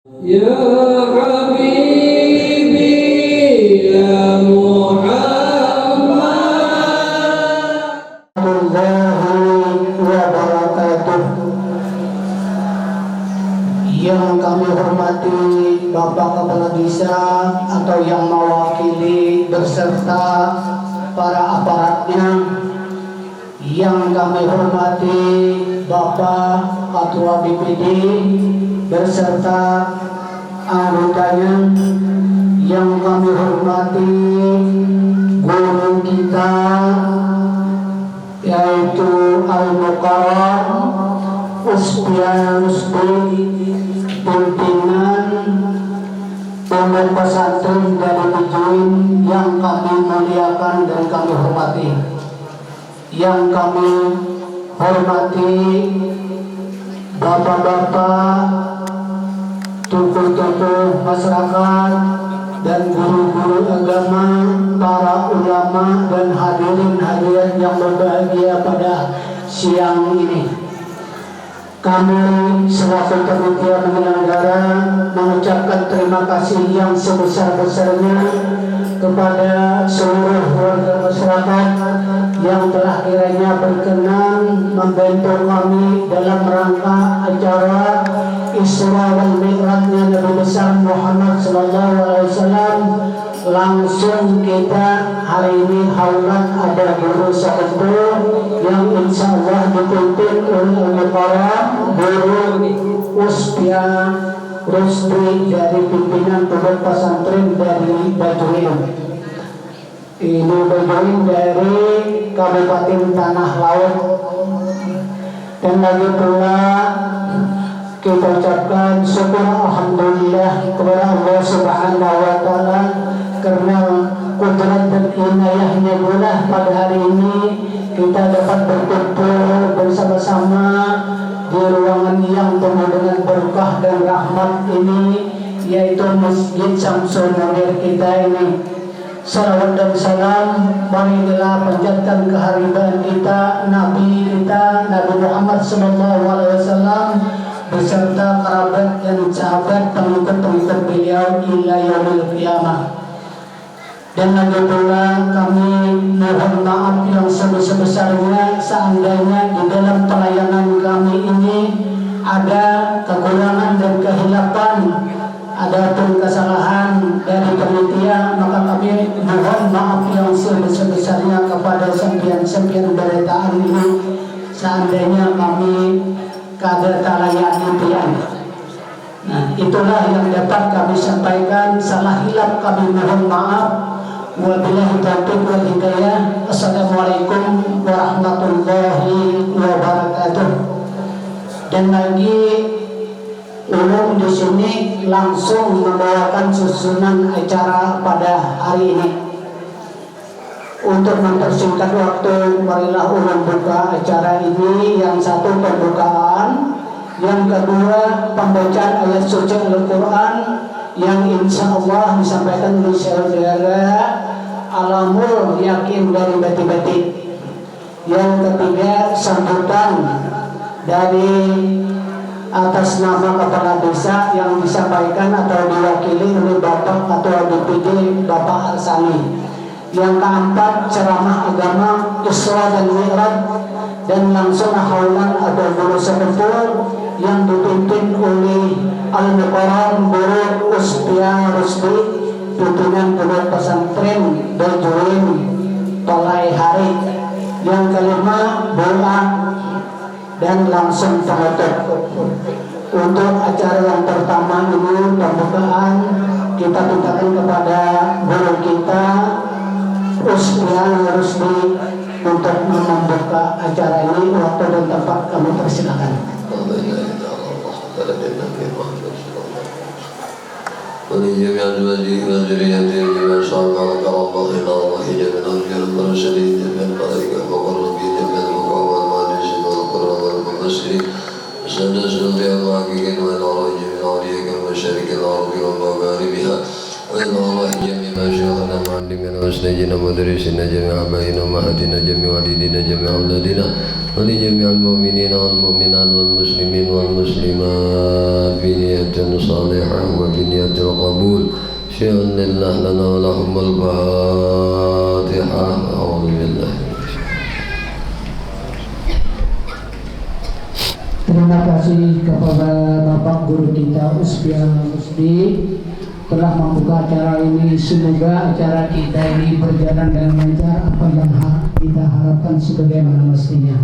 Ya Habibi ya Muhammad Warahmatullahi wabarakatuh. Yang kami hormati Bapak Kepala Desa atau yang mewakili beserta para aparatnya, yang kami hormati Bapak Ketua BPD beserta anggotanya, yang kami hormati guru kita yaitu Al-Muqarram Usbi pimpinan pondok pesantren dari Tujuin yang kami muliakan dan kami hormati, yang kami hormati bapak-bapak tokoh-tokoh masyarakat dan guru-guru agama, para ulama dan hadirin-hadirat yang berbahagia pada siang ini. Kami selaku panitia penyelenggara mengucapkan terima kasih yang sebesar-besarnya kepada seluruh warga masyarakat yang telah kiranya berkenan membantu kami dalam rangka acara Isra wal Mi'rajnya Nabi besar Muhammad sallallahu alaihi wasallam. Langsung kita hari ini haulan ada guru satu yang insya Allah dipimpin oleh Al-Muqarram Guru Uspia Rusdi dari pimpinan pondok pesantren dari Bajuin. Ini Bajuin dari Kabupaten Tanah Laut. Dan lagi pula kita ucapkan syukur alhamdulillah kepada Allah Subhanahu wa taala karena kudrat dan inayahnya pula pada hari ini kita dapat berkumpul bersama-sama di ruangan yang penuh dengan berkah dan rahmat ini, yaitu Masjid Syamsul Munir kita ini. Salawat dan salam marilah panjatkan keharibaan kita Nabi Muhammad sallallahu alaihi wasallam beserta kerabat dan sahabat pengikut-pengikut beliau ila yaumil qiyamah. Dan lagi pula kami mohon maaf yang sebesar-besarnya seandainya di dalam pelayanan kami ini ada kekurangan dan kehilapan, ada pun kesalahan dari panitia, maka kami mohon maaf yang sebesar-besarnya kepada sempian-sempian beritaan ini seandainya kami kada talayani pian. Nah, itulah yang dapat kami sampaikan. Salah hilap kami mohon maaf. Wabillahi taufiq wal hidayah. Assalamualaikum warahmatullahi wabarakatuh. Dan lagi ulun di sini langsung membawakan susunan acara pada hari ini. Untuk mempersingkat waktu, marilah ulun buka acara ini. Yang satu pembukaan, yang kedua pembacaan ayat suci Al-Quran yang insya Allah disampaikan oleh saudara Alamul Yakin dari Bati-Bati. Yang ketiga sambutan dari atas nama kepala desa yang disampaikan atau diwakili oleh Bapak Ketua DPD Bapak Arsani. Yang keempat ceramah agama Isra dan Mi'raj dan langsung haulan ada guru sepuh yang dipimpin oleh Al-Muqarram Guru Uspia Rusdi pimpinan pondok pesantren Bajuin Tolai Hari. Yang kelima doa dan langsung penutup. Untuk acara yang pertama ini pembukaan, kita mintakan kepada guru kita Uspia Rusdi untuk membuka acara ini. Waktu dan tempat kami persilakan. ولجميع أزواجه وذريته بما شاء الله الله إلى الله جميع الأنبياء والمرسلين جميع الملائكة المقربين جميع المقام والمعجزين والقرآن والمبشرين وسند سنة المحققين والأراء جميع أولياء المشارق العرب ومغاربها وإلى الله جميع مشايخنا معلمنا وأساتذتنا مدرسنا جميع آبائنا وأمهاتنا جميع والدينا جميع أولادنا ولجميع المؤمنين والمؤمنات والمسلمين والمسلمات بنية صالحة وبنية القبول شيئا لله لنا ولهم الفاتحة. أعوذ بالله. Terima kasih kepada Bapak Guru kita Usbial Musdi telah membuka acara ini. Semoga acara kita ini berjalan dengan lancar apa yang kita harapkan sebagaimana mestinya.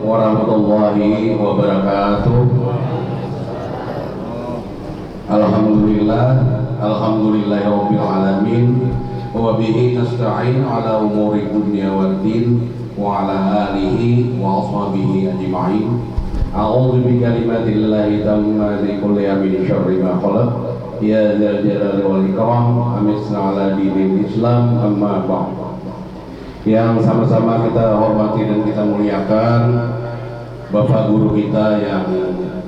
warahmatullahi wabarakatuh. Alhamdulillahirabbil alamin wa bihi nasta'in ala umuri dunya waddin wa ala alihi wa ashabihi ajma'in. A'udzu bi kalimatillahi tammati kulli min syarri ma khalaq. Ya dzal jalali wal ikram. Amisna ala dinil Islam amma ba'd. Yang sama-sama kita hormati dan kita muliakan Bapak Guru kita yang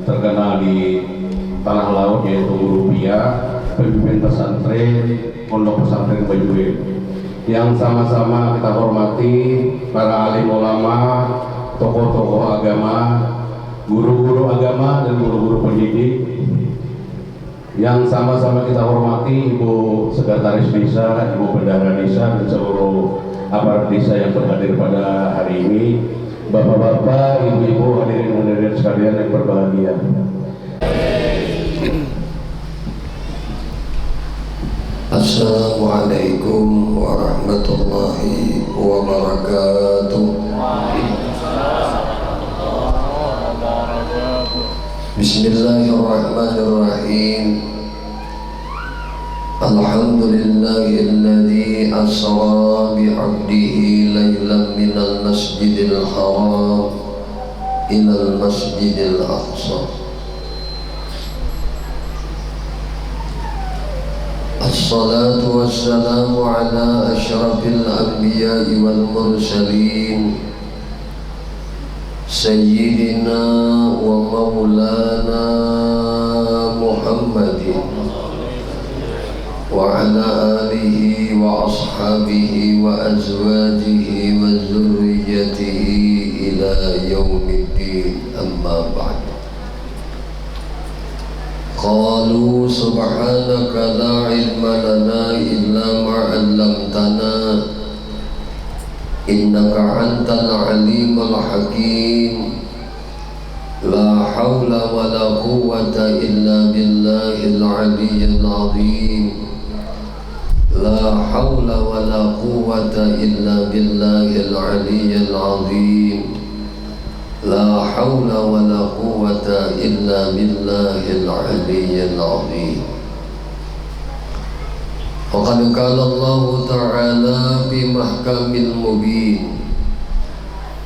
terkenal di tanah laut, yaitu Guru Pia, pemimpin pesantren Pondok Pesantren Bajuin. Yang sama-sama kita hormati para alim ulama, tokoh-tokoh agama, guru-guru agama dan guru-guru pendidik. Yang sama-sama kita hormati Ibu Sekretaris Desa, Ibu Bendahara Desa dan seluruh aparat desa yang berhadir pada hari ini, bapak-bapak, ibu-ibu, hadirin sekalian yang berbahagia. Assalamualaikum warahmatullahi wabarakatuh. Bismillahirrahmanirrahim. Alhamdulillahilladzi asra bi'abdihi laylan minal masjidil haram ilal masjidil aqsa. Assalatu wassalamu ala asyrafil anbiya'i wal mursalin Sayyidina wa maulana Muhammadin wa ala alihi wa ashabihi wa azwajihi wa zurriyatihi ila yaumiddin, amma ba'd. Qalu subhanaka la ilma lana illa ma 'allamtana innaka antal alimul hakim. La hawla wa la quwwata illa billahil aliyyil azim. La hawla wa la quwwata illa billahil aliyyil azim. La hawla wa la quwwata illa billahil aliyyil azim. Faqad qala Allah Ta'ala fi mahkamil mubin.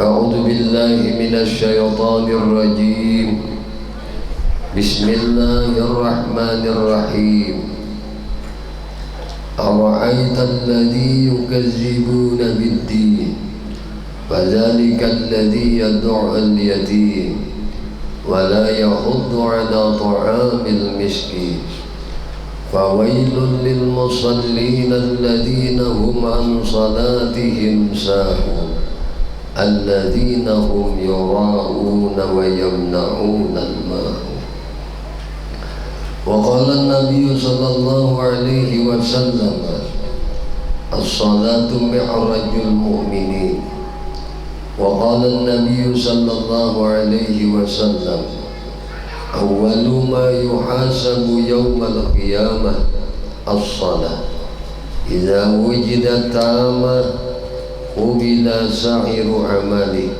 A'udzu billahi minasy syaithanir rajim. Bismillahirrahmanirrahim. Ara'aita alladhi yukazzibuna bid-din fadzalika alladhi yad'u al-yatim wa la yahuddu 'ala ta'amil miskin. Fawailun lil musallin alladhina hum an salatihim sahun alladhina hum yura'una wa yamna'una al-ma'un. Wa qala an-nabiy sallallahu alaihi wasallam as-salatu mi'rajul mu'minin. Wa qala an-nabiy sallallahu alaihi wasallam awwalu ma yuhasabu yawmal qiyamah as-salah. Idza wujidat tamah qubila sa'iru amali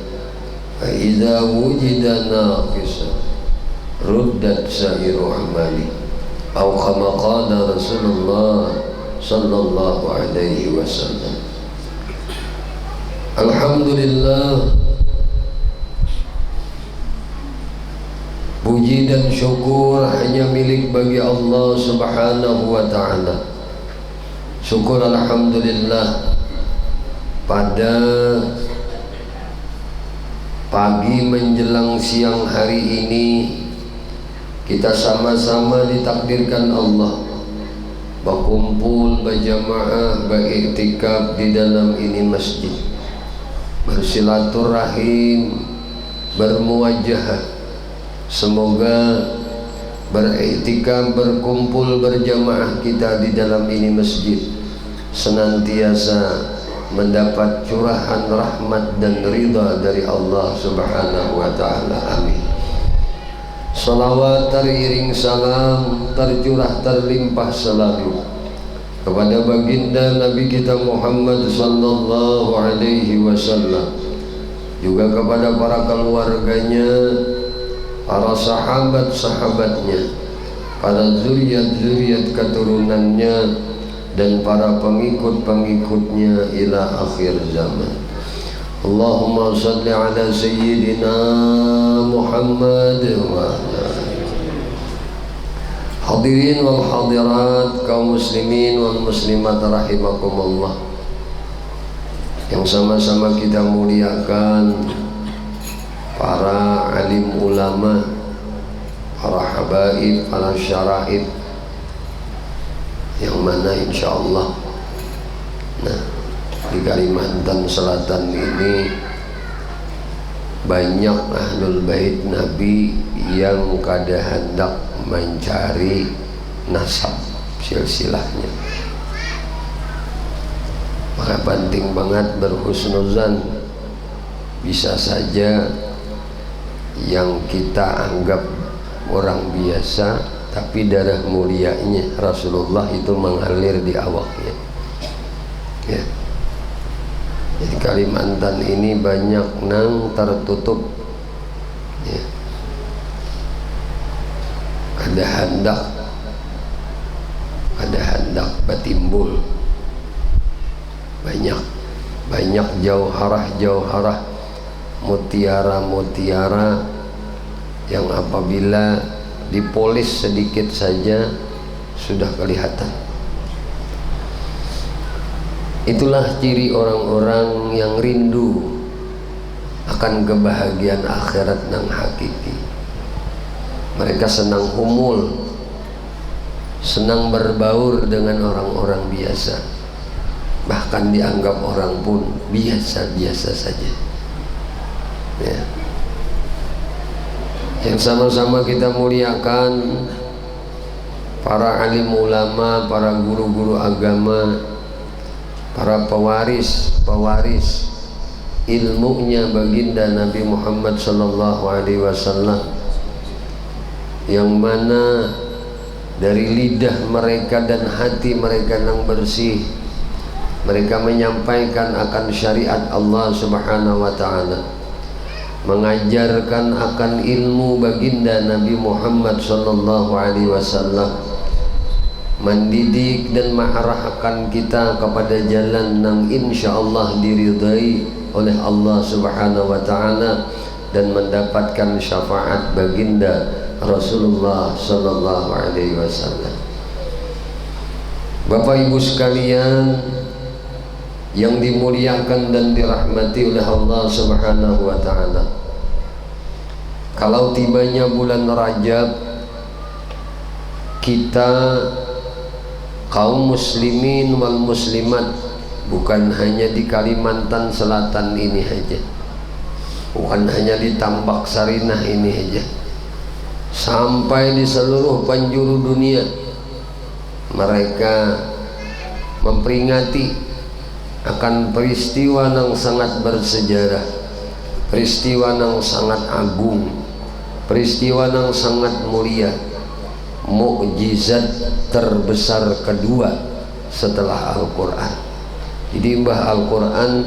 wa idza wujida naqisa ruddat sa'iru amali. Atau kama qala Rasulullah sallallahu alaihi wasallam. Alhamdulillah, puji dan syukur hanya milik bagi Allah Subhanahu wa ta'ala. Syukur alhamdulillah, pada pagi menjelang siang hari ini kita sama-sama ditakdirkan Allah berkumpul berjamaah beriktikaf di dalam ini masjid, bersilaturahim, bermuwajahah. Semoga beriktikaf, berkumpul berjamaah kita di dalam ini masjid senantiasa mendapat curahan rahmat dan ridha dari Allah Subhanahu wa ta'ala. Amin. Salawat teriring salam tercurah terlimpah selalu kepada baginda Nabi kita Muhammad sallallahu alaihi wasallam, juga kepada para keluarganya, para sahabat-sahabatnya, para zuriat-zuriat keturunannya, dan para pengikut-pengikutnya ila akhir zaman. Allahumma salli ala sayyidina Muhammad wa ala hadirin wal hadirat, kaum muslimin wal muslimat rahimakumullah, yang sama-sama kita muliakan para alim ulama, para habaib, para syaraib, yang mana insyaallah di Kalimantan Selatan ini banyak ahlul bait Nabi yang kada hendak mencari nasab silsilahnya. Maka penting banget berhusnuzan. Bisa saja yang kita anggap orang biasa, tapi darah mulianya Rasulullah itu mengalir di awaknya. Ya. Jadi Kalimantan ini banyak nang tertutup. Ya. kada hendak batimbul banyak jauharah mutiara yang apabila dipolis sedikit saja sudah kelihatan. Itulah ciri orang-orang yang rindu akan kebahagiaan akhirat nang hakiki. Mereka senang humul, senang berbaur dengan orang-orang biasa, bahkan dianggap orang pun biasa-biasa saja ya. Yang sama-sama kita muliakan para alim ulama, para guru-guru agama, para pewaris ilmunya baginda Nabi Muhammad sallallahu alaihi wasallam, yang mana dari lidah mereka dan hati mereka yang bersih mereka menyampaikan akan syariat Allah Subhanahu wa taala, mengajarkan akan ilmu baginda Nabi Muhammad sallallahu alaihi wasallam, mendidik dan mengarahkan kita kepada jalan yang insyaallah diridai oleh Allah Subhanahu wa taala dan mendapatkan syafaat baginda Rasulullah sallallahu alaihi wasallam. Bapak Ibu sekalian yang dimuliakan dan dirahmati oleh Allah Subhanahu wa taala, kalau tibanya bulan Rajab, kita kaum muslimin wal muslimat, bukan hanya di Kalimantan Selatan ini saja, bukan hanya di Tambak Sarinah ini saja, sampai di seluruh penjuru dunia mereka memperingati akan peristiwa yang sangat bersejarah, peristiwa yang sangat agung, peristiwa yang sangat mulia, mukjizat terbesar kedua setelah Al-Quran. Jadi mbah Al-Quran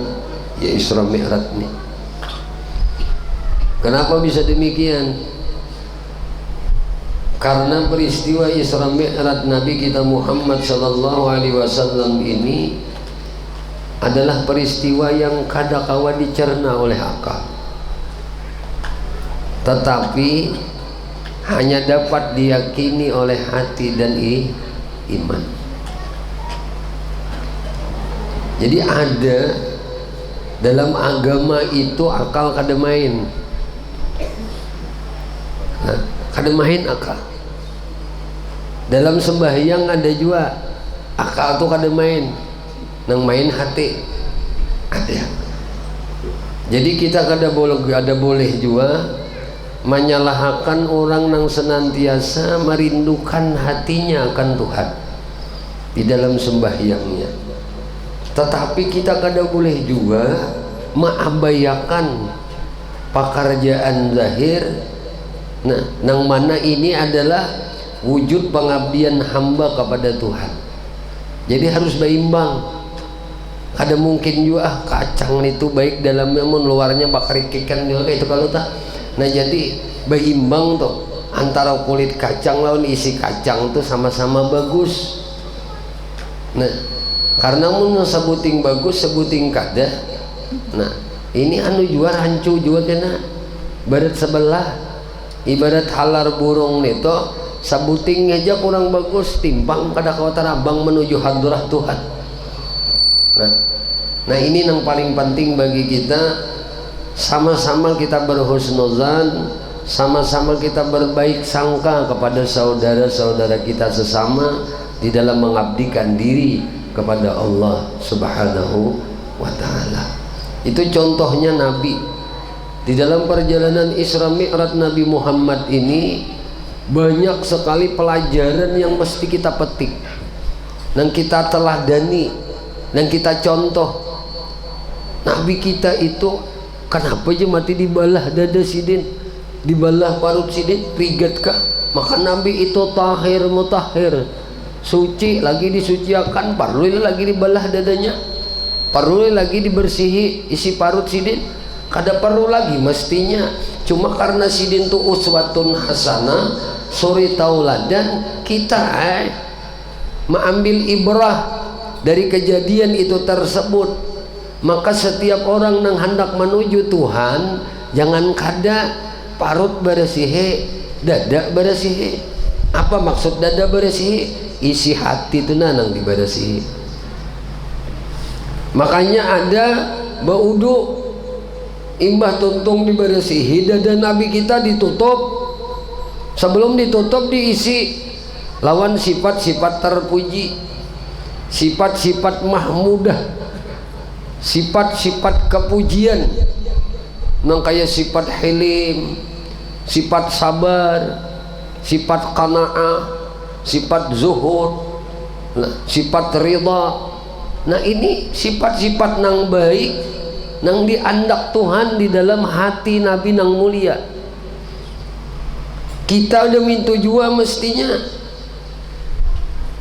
ya Isra Mi'raj nih. Kenapa bisa demikian? Karena peristiwa Isra Mi'raj Nabi kita Muhammad sallallahu alaihi wasallam ini adalah peristiwa yang kadakawa dicerna oleh akal, tetapi hanya dapat diyakini oleh hati dan iman. Jadi ada dalam agama itu akal kada main. Nah, kada main akal. Dalam sembahyang ada juga akal tuh kada main. Nang main hati ada. Jadi kita kada boleh juga menyalahkan orang yang senantiasa merindukan hatinya akan Tuhan di dalam sembahyangnya. Tetapi kita kada boleh juga mengabaikan pekerjaan zahir. Nah, nang mana ini adalah wujud pengabdian hamba kepada Tuhan. Jadi harus berimbang. Ada mungkin juga kacang itu baik dalamnya mun luarnya bakar ikan juga itu kalau tak. Nah jadi berimbang tuh antara kulit kacang lawan isi kacang tuh sama-sama bagus. Nah karena mun sebuting bagus sebuting kada. Nah ini anu juga rancu juga kena barat sebelah ibarat halar burung itu sebuting aja kurang bagus timbang kada kawatar abang menuju hadrah Tuhan. Nah ini yang paling penting bagi kita, sama-sama kita berhusnuzan, sama-sama kita berbaik sangka kepada saudara-saudara kita sesama di dalam mengabdikan diri kepada Allah Subhanahu wa ta'ala. Itu contohnya Nabi di dalam perjalanan Isra Mi'raj Nabi Muhammad ini banyak sekali pelajaran yang mesti kita petik dan kita teladani dan kita contoh. Nabi kita itu kenapa aja mati dibalah dada sidin, dibalah parut sidin, rigat kah? Maka Nabi itu tahir mutahhir, suci lagi disuciakan, perlu lagi dibalah dadanya, perlu lagi dibersihi isi parut sidin, kada perlu lagi mestinya. Cuma karena sidin itu uswatun hasanah, suri tauladan kita mengambil ibrah dari kejadian itu tersebut. Maka setiap orang yang hendak menuju Tuhan jangan kada parut bersih, dada bersih. Apa maksud dada bersih? Isi hati itu nanang dibersih. Makanya ada baudu imbah tuntung dibersihi, dada Nabi kita ditutup. Sebelum ditutup diisi lawan sifat-sifat terpuji, sifat-sifat mahmudah, sifat-sifat kepujian nang kaya sifat hilim, sifat sabar, sifat qanaah, sifat zuhud, sifat ridha. Nah ini sifat-sifat nang baik nang diandak Tuhan di dalam hati Nabi nang mulia. Kita demi tujuan mestinya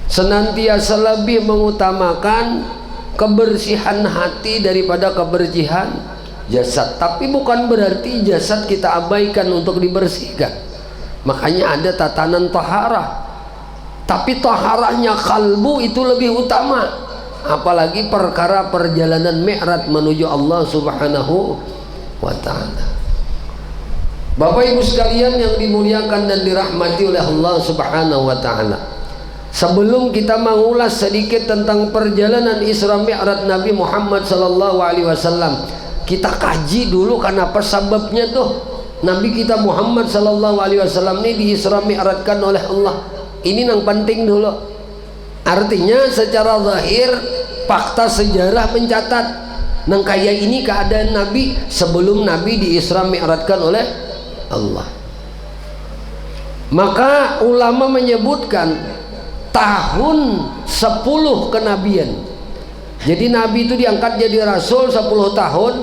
senantiasa lebih mengutamakan kebersihan hati daripada kebersihan jasad. Tapi bukan berarti jasad kita abaikan untuk dibersihkan. Makanya ada tatanan taharah, tapi taharahnya kalbu itu lebih utama. Apalagi perkara perjalanan mi'raj menuju Allah Subhanahu wa ta'ala. Bapak Ibu sekalian yang dimuliakan dan dirahmati oleh Allah Subhanahu wa ta'ala, sebelum kita mengulas sedikit tentang perjalanan Isra Mi'raj Nabi Muhammad sallallahu alaihi wasallam, kita kaji dulu kenapa sebabnya tuh Nabi kita Muhammad sallallahu alaihi wasallam ini di Isra Mi'rajkan oleh Allah. Ini yang penting dulu. Artinya secara zahir fakta sejarah mencatat nang kaya ini keadaan Nabi sebelum Nabi di Isra Mi'rajkan oleh Allah. Maka ulama menyebutkan tahun 10 kenabian. Jadi Nabi itu diangkat jadi Rasul 10 tahun,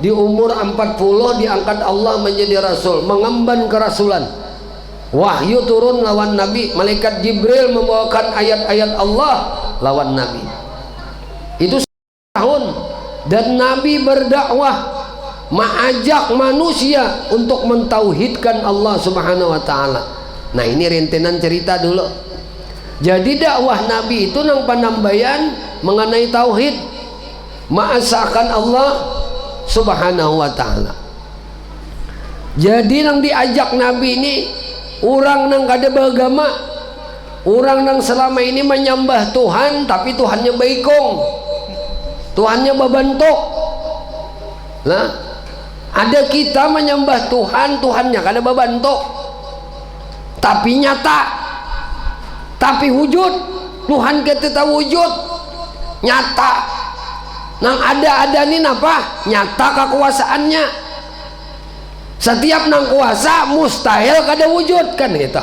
di umur 40 diangkat Allah menjadi Rasul, mengemban kerasulan. Wahyu turun lawan Nabi, malaikat Jibril membawakan ayat-ayat Allah lawan Nabi. Itu tahun, dan Nabi berdakwah mengajak manusia untuk mentauhidkan Allah Subhanahu wa ta'ala. Nah ini rintenan cerita dulu. Jadi dakwah Nabi itu nang penambayan mengenai tauhid, mengesahkan Allah Subhanahu wa ta'ala. Jadi nang diajak Nabi ini orang nang kada beragama, orang nang selama ini menyembah Tuhan tapi Tuhannya baikong, Tuhannya berbentuk. Nah, ada kita menyembah Tuhan, Tuhannya kada berbentuk tapi nyata, tapi wujud. Tuhan kita tahu wujud nyata. Nang ada ini apa? Nyata kekuasaannya. Setiap nang kuasa mustahil kada wujud kan kita.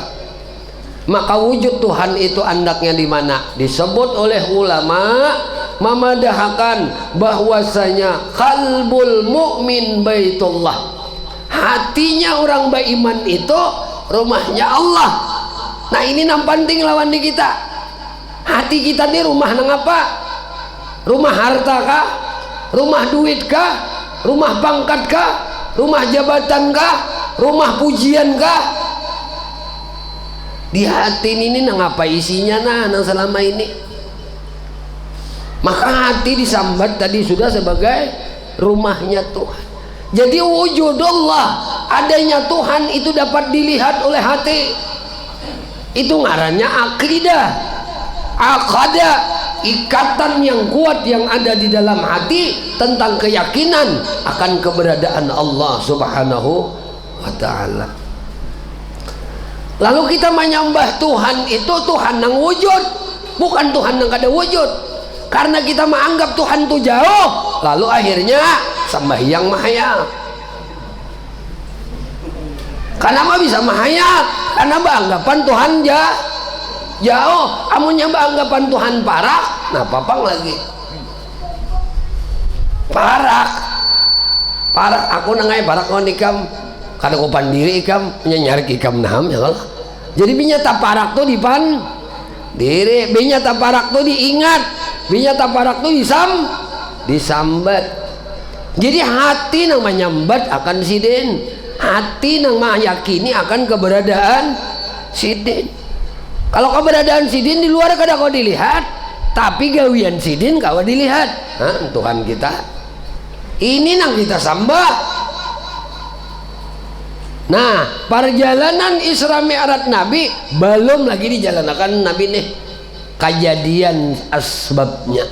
Maka wujud Tuhan itu andaknya di mana? Disebut oleh ulama memadahkan bahwasanya qalbul mukmin baitullah. Hatinya orang beriman itu rumahnya Allah. Nah ini nang penting lawan di kita. Hati kita ini rumah nang apa? Rumah harta kah? Rumah duit kah? Rumah pangkat kah? Rumah jabatan kah? Rumah pujian kah? Di hati ini nang apa isinya nang selama ini? Maka hati disambat tadi sudah sebagai rumahnya Tuhan. Jadi wujud Allah, adanya Tuhan itu dapat dilihat oleh hati. Itu ngarannya akidah, akada, ikatan yang kuat yang ada di dalam hati tentang keyakinan akan keberadaan Allah Subhanahu wa ta'ala. Lalu kita menyembah Tuhan itu Tuhan yang wujud, bukan Tuhan yang kada wujud. Karena kita menganggap Tuhan itu jauh, lalu akhirnya sembahyang mahaya. Kenapa bisa mahaya? Karena beranggapan Tuhan jauh. Amunnya beranggapan Tuhan parak, nah papang lagi parak aku nangai parak kon ikam kada ko pandiri ikam nyarik ikam naham ya Allah. Jadi binyata parak tuh dipan diri, binyata parak tuh diingat, binyata parak tuh disambat. Jadi hati nang menyambat akan sidin, hati nang meyakini akan keberadaan sidin. Kalau keberadaan sidin di luar kada kau dilihat, tapi gawian sidin kau dilihat. Tuhan kita ini nang kita sembah. Nah, perjalanan Isra Mi'raj Nabi belum lagi dijalankan Nabi nih kejadian asbabnya.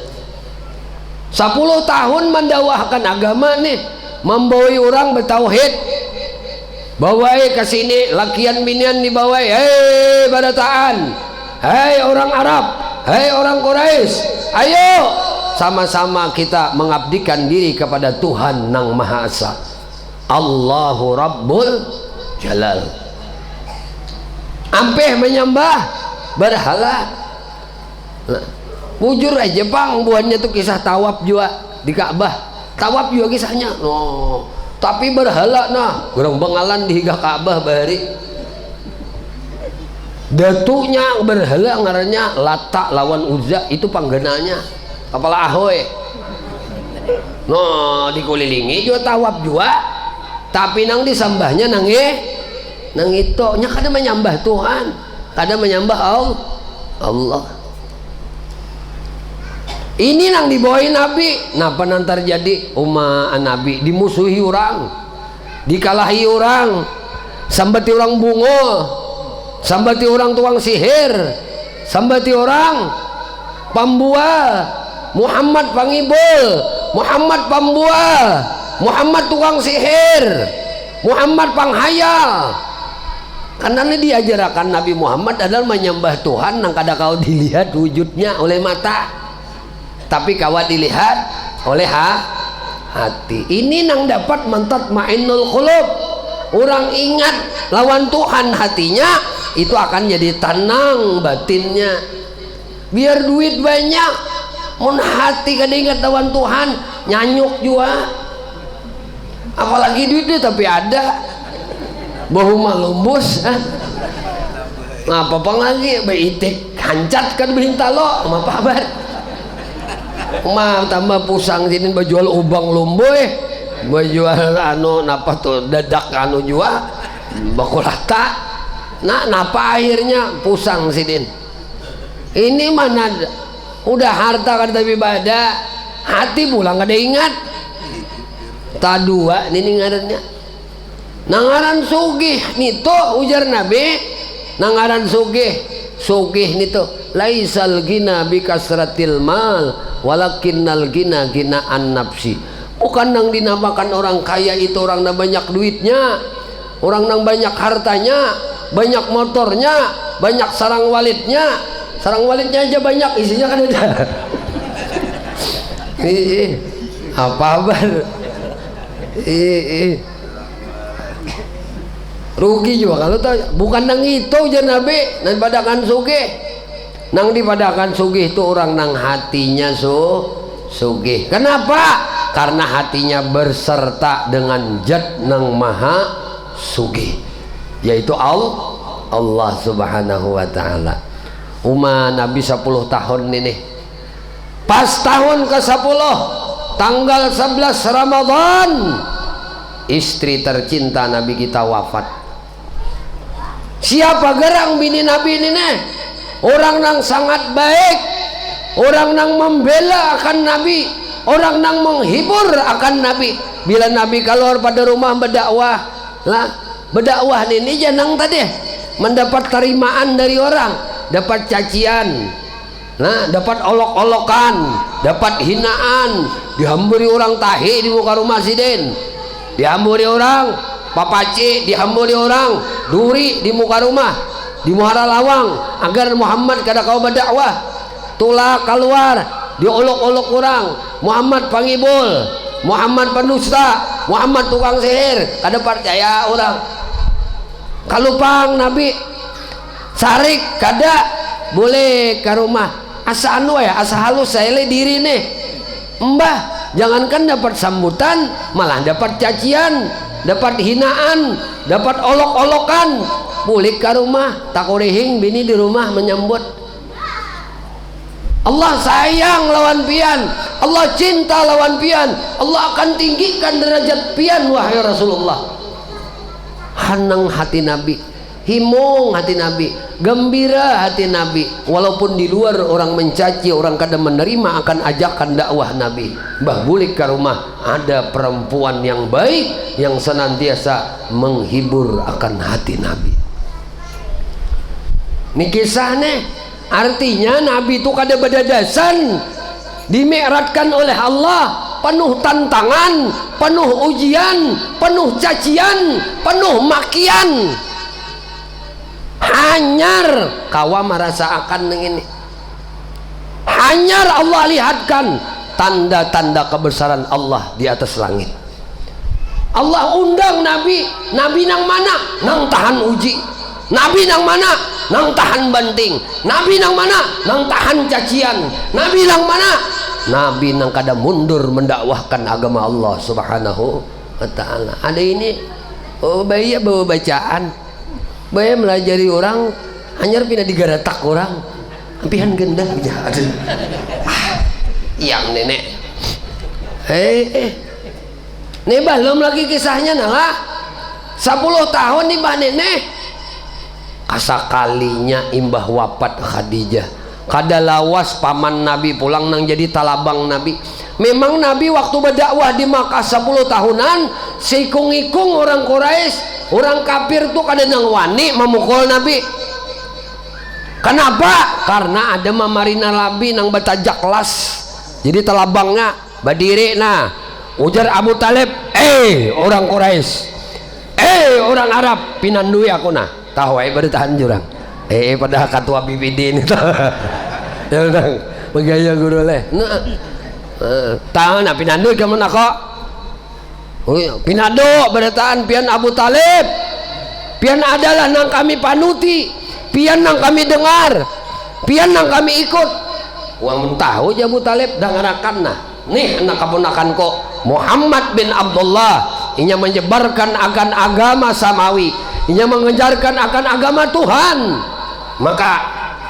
10 tahun mendakwahkan agama nih, membawai orang bertauhid, bawai ke sini lakian binian dibawai, hei badataan, hei orang Arab, hei orang Quraisy, ayo sama-sama kita mengabdikan diri kepada Tuhan Nang Maha Esa, Allahu Rabbul Jalal. Ampeh menyembah berhala. Nah, bujur aja bang, buahnya tuh kisah tawaf juga di Ka'bah. Tawaf juga kisahnya. Oh, tapi berhala nah, kurang bengalan di higa Ka'bah bahari. Datunya berhala ngarannya Lata lawan Uzza, itu panggenanya. Apalah ahoy. No, dikulilingi juga tawaf juga. Tapi nang disambahnya nang itu nya kada menyembah Tuhan, kada menyembah Allah. Ini nang dibawain Nabi. Napa nang terjadi? Umat Nabi dimusuhi orang, dikalahi orang, sambati orang bungo, sambati orang tukang sihir, sambati orang pembual, Muhammad pangibul, Muhammad pembual, Muhammad tukang sihir, Muhammad panghayal. Karena ini diajarkan Nabi Muhammad adalah menyembah Tuhan nang kada kau dilihat wujudnya oleh mata, tapi kawat dilihat oleh hati. Ini nang dapat mentatmainnul qulub. Orang ingat lawan Tuhan hatinya, itu akan jadi tenang batinnya. Biar duit banyak, mun hati kada ingat lawan Tuhan, nyanyuk juga. Apalagi duitnya tapi ada bahu malumbus. Ngapa lagi beitik hancat kan bintalo apa kabar? Tambah pusang sini bajual ubang lumboy, bajual anu napa tuh dadak anu jua bakulata. Nah napa akhirnya pusang sini. Ini mana udah harta kan tapi bada hati pulang kada ingat. Tadua ini ngarannya nangaran sugih nito ujar Nabi, nangaran sugih nito laisal gina bikasratil mal walakinnal gina ginaan nafsi. Bukan nang dinamakan orang kaya itu orang nang banyak duitnya, orang nang banyak hartanya, banyak motornya, banyak sarang walidnya aja banyak, isinya kan ada. Apa kabar? Rugi juga kalau tahu. Bukan nang itu ujar Nabi, nang padakan sugih. Nang dipadakan sugih itu orang nang hatinya sugih. Kenapa? Karena hatinya berserta dengan Zat nang Maha Sugih, yaitu Allah Subhanahu wa taala. Nabi 10 tahun ini. Pas tahun ke-10 tanggal 11 Ramadan, istri tercinta Nabi kita wafat. Siapa gerang bini Nabi ini nih? Orang nang sangat baik, orang nang membela akan Nabi, orang nang menghibur akan Nabi. Bila Nabi keluar pada rumah berdakwah, lah berdakwah ini janang tadi mendapat terimaan dari orang, dapat cacian, nah dapat olok-olokan, dapat hinaan, dihamburi orang tahi di muka rumah sidin, dihamburi orang papaci, dihamburi orang duri di muka rumah, di muara lawang agar Muhammad kada kau berdakwah. Tulah keluar diolok-olok orang, Muhammad pangibul, Muhammad pendusta, Muhammad tukang sihir, kada percaya orang. Kalupang Nabi sarik kada boleh ke rumah asa anu ya, asa halus saya diri nih mbah, jangankan dapat sambutan malah dapat cacian, dapat hinaan, dapat olok-olokan. Pulik ke rumah tak korehing bini di rumah menyambut. Allah sayang lawan pian, Allah cinta lawan pian, Allah akan tinggikan derajat pian wahai Rasulullah. Hanang hati Nabi himung hati Nabi, gembira hati Nabi, walaupun di luar orang mencaci, orang kada menerima akan ajakan dakwah Nabi. Mbah bulik ke rumah ada perempuan yang baik yang senantiasa menghibur akan hati Nabi. Ini kisahnya artinya Nabi itu kada bedadasan, dimi'ratkan oleh Allah, penuh tantangan, penuh ujian, penuh cacian, penuh makian. Hanyar kawa merasa akan ini, hanyar Allah lihatkan tanda-tanda kebesaran Allah di atas langit. Allah undang Nabi, Nabi nang mana? Nang tahan uji. Nabi nang mana? Nang tahan banting. Nabi nang mana? Nang tahan cacian. Nabi nang mana? Nabi nang kada mundur mendakwahkan agama Allah Subhanahu wa ta'ala. Ada ini bayi bawa bacaan, bayi melajari orang hanyar pindah digaratak orang pihan gendah jahat. Yang nenek ini belum lagi kisahnya nah 10 tahun nih mbah nenek kasakalinya imbah wafat Khadijah kada lawas paman Nabi pulang nang jadi talabang Nabi. Memang Nabi waktu berdakwah di Makkah 10 tahunan sikung-ikung orang Quraisy, orang kafir tuh kada nang wani memukul Nabi. Kenapa? Karena ada mamarina Nabi nang batajak kelas. Jadi talabangnya berdiri nah ujar Abu Talib, orang Quraisy, orang Arab pinandui aku nah tahu bertahan jurang pada ketua BPD ini ya udah begaya guru leh tahu nah pinandui kamu nak kok pinado bertahan pian Abu Talib pian adalah nang kami panuti, pian nang kami dengar, pian nang kami ikut. Uang tahu aja Abu Talib dengarakan nah nih anak keponakan kok Muhammad bin Abdullah inya menyebarkan akan agama samawi, inya mengejarkan akan agama Tuhan. Maka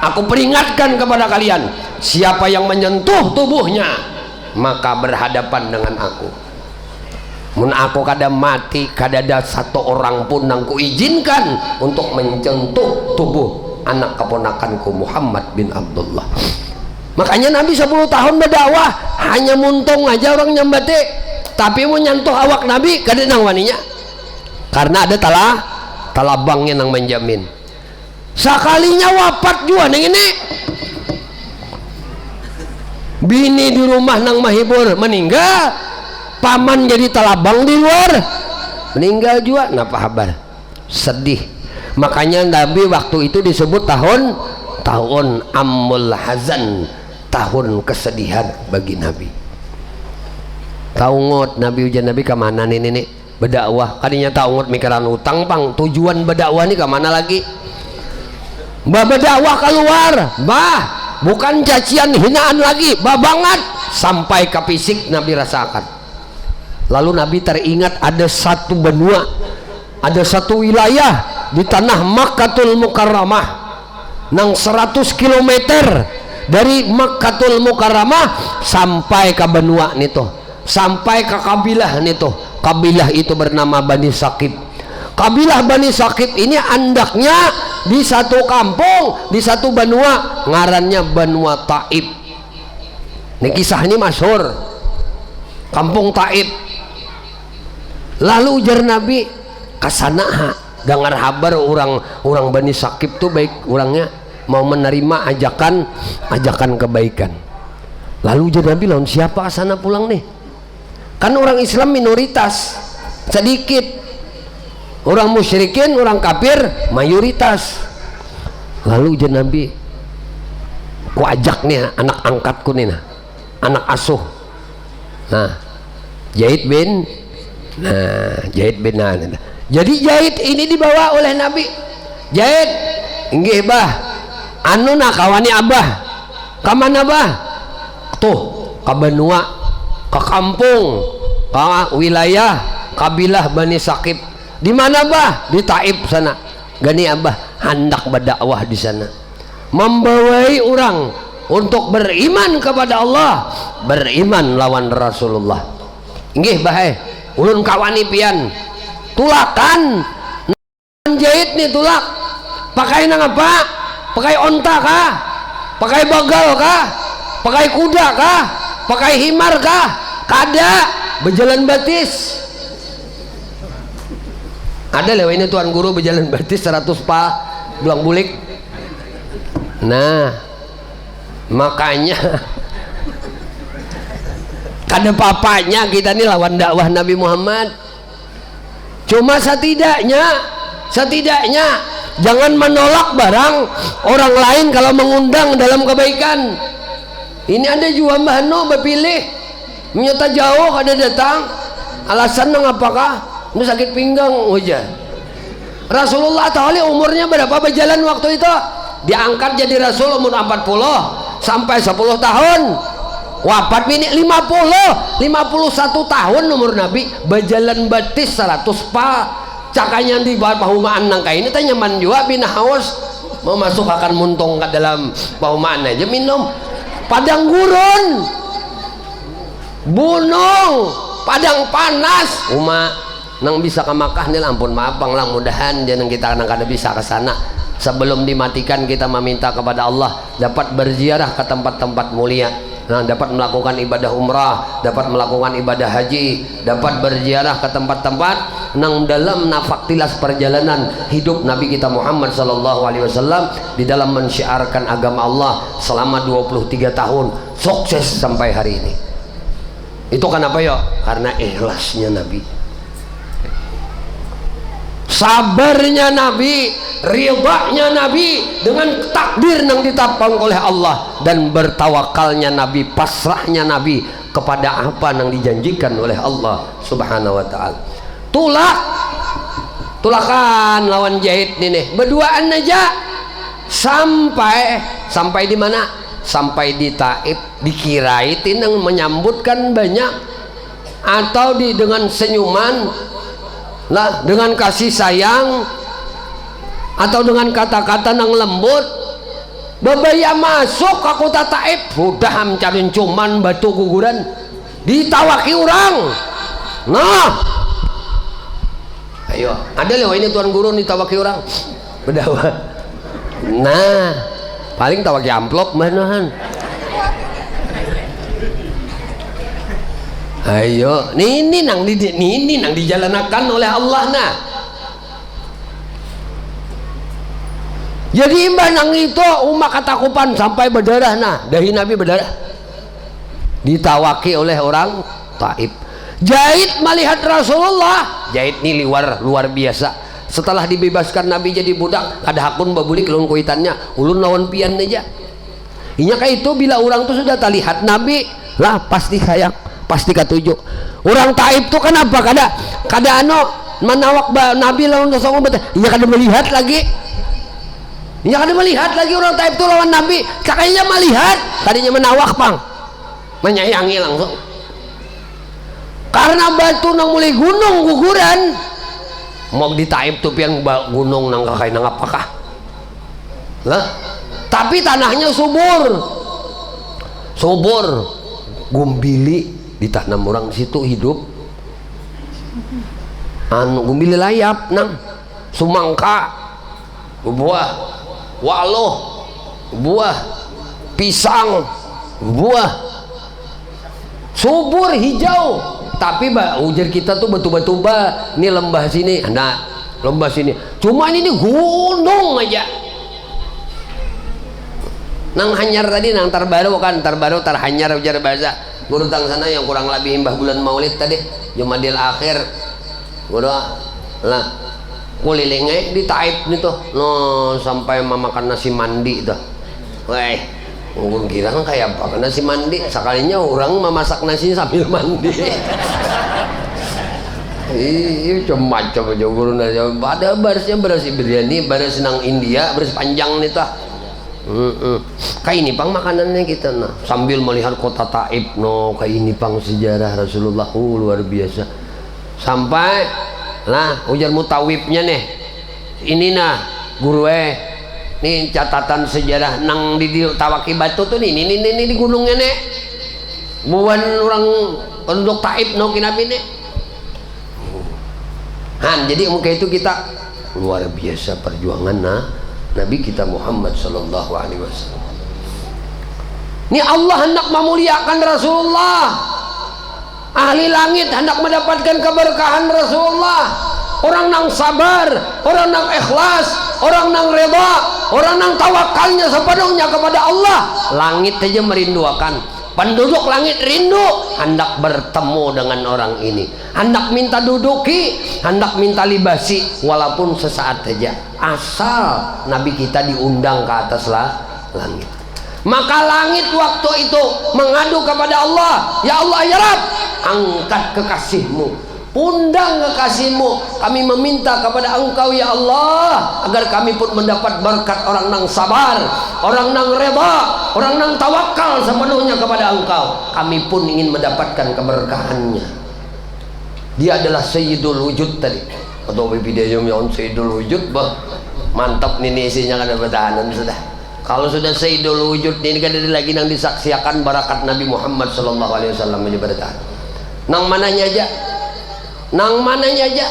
aku peringatkan kepada kalian, siapa yang menyentuh tubuhnya maka berhadapan dengan aku. Mun aku kada mati kada ada satu orang pun yang kuizinkan untuk menyentuh tubuh anak keponakanku Muhammad bin Abdullah. Makanya Nabi 10 tahun berdakwah hanya muntung aja orang nyambate, tapi mau nyentuh awak Nabi kada nang waninya karena ada talabangnya nang menjamin. Sekalinya wafat juga neng ini bini di rumah nang mahibur meninggal, paman jadi talabang di luar meninggal juga, napa kabar sedih. Makanya Nabi waktu itu disebut tahun Ammul Hazan, tahun kesedihan bagi Nabi. Tahu ngot Nabi ujian Nabi kemana nih berdakwah kadinya tahu ngot mikiran utang pang tujuan berdakwah nih kemana lagi bah berdakwah keluar bah bukan cacian hinaan lagi bah banget sampai ke fisik Nabi rasakan. Lalu Nabi teringat ada satu benua, ada satu wilayah di tanah Makkatul Mukarramah nang 100 km dari Makkatul Mukarramah sampai ke benua nito, sampai ke kabilah nito. Kabilah itu bernama Bani Saqib. Kabilah Bani Saqib ini andaknya di satu kampung, di satu benua, ngarannya Benua Taib. Ini kisah ini masyhur, kampung Taib. Lalu ujar Nabi kasana dengar kabar orang Bani Saqib tuh baik orangnya, mau menerima ajakan kebaikan. Lalu ujar Nabi lawan siapa kasana pulang nih? Kan orang Islam minoritas sedikit, orang musyrikin, orang kafir mayoritas. Lalu ujar Nabi, ku ajak nih anak angkatku nih, anak asuh. Nah, Zaid bin jadi Zaid ini dibawa oleh Nabi. Zaid, inggih bah, anu nak kawani abah, kamana bah? Tuh, ke benua, ke kampung, ke wilayah kabilah Bani Saqib. Di mana bah? Di Taib sana. Gani abah hendak berdakwah di sana, membawai orang untuk beriman kepada Allah, beriman lawan Rasulullah. Inggih bah, ulun kawani pian tulakan Zaid nih tulak Pakai nang apa? Pakai onta kah? Pakai bagal kah? Pakai kuda kah? Pakai himar kah? Kada, berjalan batis. Ada lewat ini tuan guru berjalan batis 100 pa belang bulik. Nah, makanya kada papanya kita nih lawan dakwah Nabi Muhammad. Cuma setidaknya jangan menolak barang orang lain kalau mengundang dalam kebaikan. Ini ada juga Mbah No berpilih menyata jauh ada datang alasan apakah ini sakit pinggang aja. Rasulullah ta'ala umurnya berapa berjalan waktu itu? Diangkat jadi Rasul umur 40 sampai 10 tahun. Wafat bini 51 tahun umur Nabi, berjalan batis 100 pa. Cakanya di bawah pahumaan nangka ini tanya man juga bina haus mau masuk akan muntung ke dalam pahumaan aja minum. Padang gurun, bunung, padang panas, nang bisa ke Makkah nih ampun maaf bang lang mudahan jangan kita kadang-kadang bisa ke sana. Sebelum dimatikan kita meminta kepada Allah dapat berziarah ke tempat-tempat mulia, dapat melakukan ibadah umrah, dapat melakukan ibadah haji, dapat berziarah ke tempat-tempat nang dalam nafak tilas perjalanan hidup Nabi kita Muhammad SAW di dalam mensyiarkan agama Allah selama 23 tahun sukses sampai hari ini. Itu kenapa ya? Karena ikhlasnya Nabi, sabarnya Nabi, ridhanya Nabi dengan takdir yang ditapang oleh Allah, dan bertawakalnya Nabi, pasrahnya Nabi kepada apa yang dijanjikan oleh Allah Subhanahu wa ta'ala. Tulakan lawan Jahid nih berduaan aja sampai di mana? Sampai di Taif. Dikirai tinang menyambutkan banyak atau dengan senyuman lah, dengan kasih sayang atau dengan kata-kata yang lembut. Babaya masuk ke kota Taif udah mencari cuman batu guguran ditawaki orang. Nah ayo ada lewat ini tuan guru ditawaki orang berdakwah. Nah paling tawaki amplop manahan. Ayo ini nang dijalankan oleh Allah. Nah jadi imbah nang itu umat katakupan sampai berdarah. Nah dahi Nabi berdarah ditawaki oleh orang Taif. Jahid melihat Rasulullah, Jahid ini luar biasa. Setelah dibebaskan Nabi jadi budak, ada hakun babulik lawan kuitannya ulun lawan pian aja. Inya kayak itu bila orang tuh sudah terlihat Nabi lah pasti sayang, pasti katuju. Orang Taif tuh kenapa kada menawak Nabi lawan sosok umat. Inya kada melihat lagi. Inya kada melihat lagi orang Taif tuh lawan Nabi. Cakanya melihat, tadinya menawak pang, menyayangi langsung. Karena batu nang mulai gunung guguran mau di Taif tuh pian gunung nang kakai nang apakah lah, tapi tanahnya subur gumbili ditanam orang situ hidup gumbili layap nang sumangka buah waloh buah pisang buah subur hijau. Tapi ujar kita tuh batu-batu ini lembah sini, nah lembah sini. Cuma ini gunung aja. Nang hanyar tadi, nang terbaru terhanyar ujar bahasa guru tang sana yang kurang lebih imbah bulan Maulid tadi, Jumadil Akhir. Guru lah kulilingnya di Taif nih tuh, no sampai memakan nasi mandi tuh. Weh. Orang kira kan kayak apa nasi mandi, sekalinya orang memasak nasi sambil mandi. Iya macam aja guru nasi. Ada barisnya beras biryani, baris nang India, baris panjang nih tuh. Kayak ini pang makanannya kita nah sambil melihat kota Taif kayak ini pang sejarah Rasulullah luar biasa. Sampai lah ujar mutawibnya nih ini nah guru nih catatan sejarah nang di tawaki batu tuh ini di gunungnya nih buan orang penduduk Taif kinabi nih. Jadi mungkin itu kita luar biasa perjuangan Nabi kita Muhammad sallallahu alaihi wasallam. Ini Allah hendak memuliakan Rasulullah. Ahli langit hendak mendapatkan keberkahan Rasulullah. Orang nang sabar, orang nang ikhlas, orang nang reda, orang nang tawakalnya sepenuhnya kepada Allah. Langit saja merindukan, penduduk langit rindu hendak bertemu dengan orang ini, hendak minta duduki, hendak minta libasi, walaupun sesaat saja, asal Nabi kita diundang ke atas langit. Maka langit waktu itu mengadu kepada Allah, ya Allah ya Rabb, angkat kekasihmu, undang kekasihmu, kami meminta kepada engkau ya Allah, agar kami pun mendapat berkat orang nang sabar, orang nang reda, orang nang tawakal sepenuhnya kepada engkau. Kami pun ingin mendapatkan keberkahannya. Dia adalah Sayyidul Wujud tadi, atau video yang Sayyidul Wujud, bah mantap nih isinya, kada bertahanan sudah. Kalau sudah Sayyidul Wujud ini kan lagi nang disaksikan barakat Nabi Muhammad sallallahu alaihi wasallam bertahan. Nang mananya aja, nang mananya aja,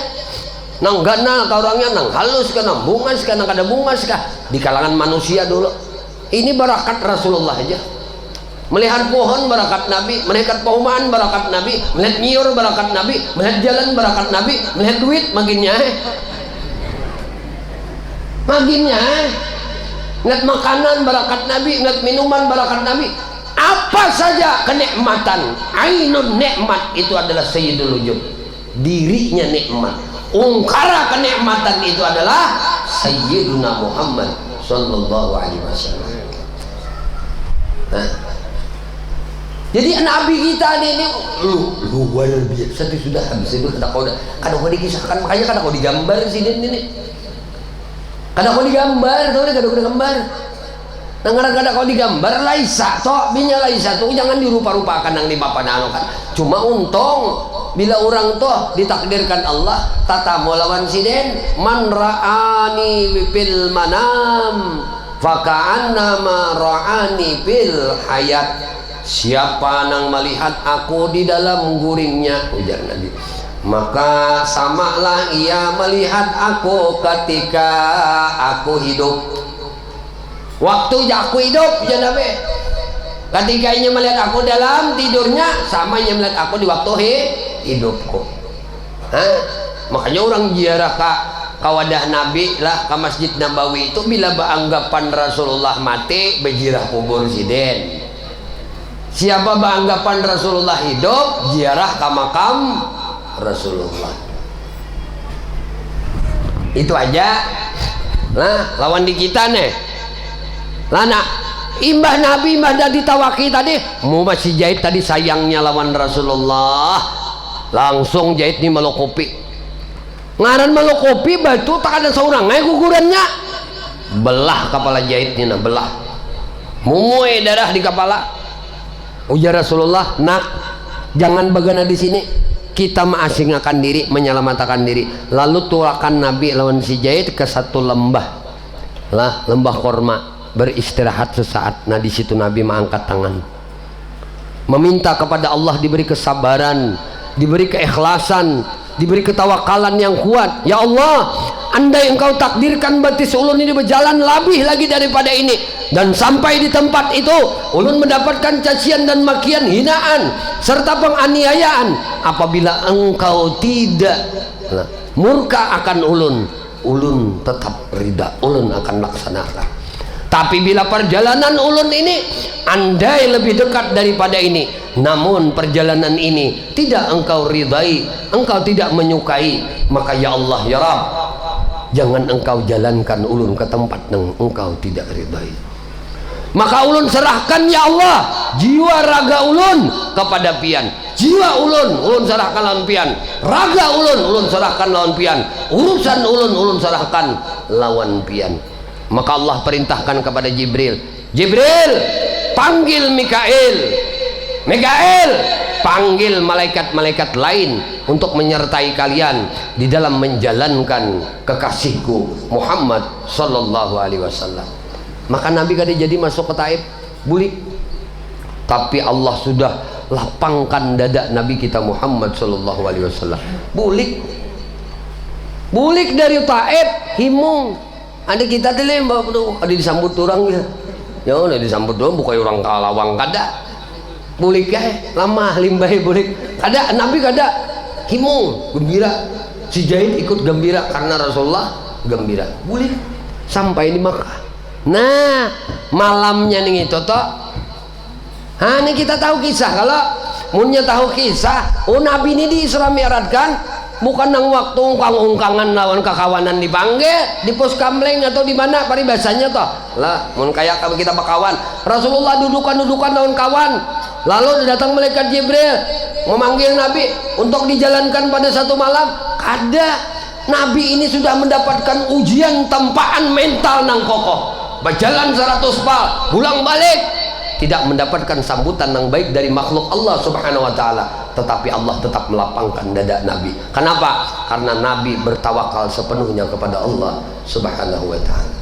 nang gana ka orangnya, nang halus ka, nang bungas ka, nang kada bungas ka, di kalangan manusia dulu. Ini barakat Rasulullah aja. Melihat pohon barakat Nabi, melihat perumahan barakat Nabi, melihat nyiur barakat Nabi, melihat jalan barakat Nabi, melihat duit makinnya melihat makanan barakat Nabi, melihat minuman barakat Nabi, apa saja kenikmatan, ainun nikmat itu adalah Sayyidul Wujud. Dirinya nikmat, ungkara kenikmatan itu adalah Sayyiduna Muhammad sallallahu alaihi wasallam. Nah, jadi Nabi kita ini luar biasa, sudah habis itu kada kau dikisahkan, makanya kada kau digambar sini ini. Kada kau digambar, tahu deh, kada kau digambar. Kadang kau digambar laisa toh, binya laisa tuh jangan dirupa-rupakan yang dipapanano kan. Cuma untung bila orang toh ditakdirkan Allah tata melawan siden, man ra'ani fil manam faka'annama ra'ani fil hayat. Siapa nang melihat aku di dalam guringnya, ujar Nabi, maka samalah ia melihat aku ketika aku hidup. Waktu aku hidup, ya Nabi, ketika ia melihat aku dalam tidurnya, sama ia melihat aku di waktu hidupku. Makanya orang ziarah ke wadah Nabi lah, ke Masjid Nabawi itu bila beranggapan Rasulullah mati, berziarah kubur siden. Siapa beranggapan Rasulullah hidup, ziarah ke makam Rasulullah. Itu aja. Nah, lawan di kita nih. Lah nak, imbah Nabi imbah dari tawaki tadi, mau masih jahit tadi sayangnya lawan Rasulullah. Langsung jahit nih melokopi. Ngaran melokopi batu tak ada seorang gugurannya. Belah kepala jahitnya, nah belah. Mumuai darah di kepala. Ujar Rasulullah, nak, jangan bagana di sini. Kita mengasingkan diri, menyelamatkan diri. Lalu tulakan Nabi lawan si Zaid ke satu lembah, lah lembah korma, beristirahat sesaat. Nah di situ Nabi mengangkat tangan, meminta kepada Allah diberi kesabaran, diberi keikhlasan, diberi ketawakalan yang kuat. Ya Allah, andai engkau takdirkan batis ulun ini berjalan lebih lagi daripada ini, dan sampai di tempat itu ulun mendapatkan cacian dan makian, hinaan serta penganiayaan, apabila engkau tidak murka akan ulun tetap rida, ulun akan laksanakan. Tapi bila perjalanan ulun ini andai lebih dekat daripada ini, namun perjalanan ini tidak engkau ridai, engkau tidak menyukai, maka ya Allah ya Rabb, jangan engkau jalankan ulun ke tempat yang engkau tidak ridai. Maka ulun serahkan ya Allah jiwa raga ulun kepada pian. Jiwa ulun serahkan lawan pian. Raga ulun serahkan lawan pian. Urusan ulun serahkan lawan pian. Maka Allah perintahkan kepada Jibril, Jibril panggil Mikail, Mikail panggil malaikat-malaikat lain untuk menyertai kalian di dalam menjalankan kekasihku Muhammad sallallahu alaihi wasallam. Maka Nabi kada jadi masuk ke Taif, bulik. Tapi Allah sudah lapangkan dada Nabi kita Muhammad sallallahu alaihi wasallam. Bulik dari Taif, himung ada kita teh ada disambut orang ya udah disambut doang bukan orang kalawang kada bulik lama limbah bulik kada Nabi kada himung gembira si Zaid ikut gembira karena Rasulullah gembira bulik sampai di Makkah. Nah malamnya nih itu toh ini kita tahu kisah. Kalau munnya tahu kisah Nabi ini di Isra Mi'raj kan bukan nang waktu ungkang-ungkangan lawan kekawanan dipanggil di pos kamleng atau di mana paribasanya toh lah mun kayak kita bakawan Rasulullah dudukan lawan kawan lalu datang malaikat Jibril memanggil Nabi untuk dijalankan pada satu malam. Kada Nabi ini sudah mendapatkan ujian tempaan mental nang kokoh berjalan 100 pal pulang balik tidak mendapatkan sambutan yang baik dari makhluk Allah subhanahu wa ta'ala, tetapi Allah tetap melapangkan dada Nabi. Kenapa? Karena Nabi bertawakal sepenuhnya kepada Allah subhanahu wa ta'ala.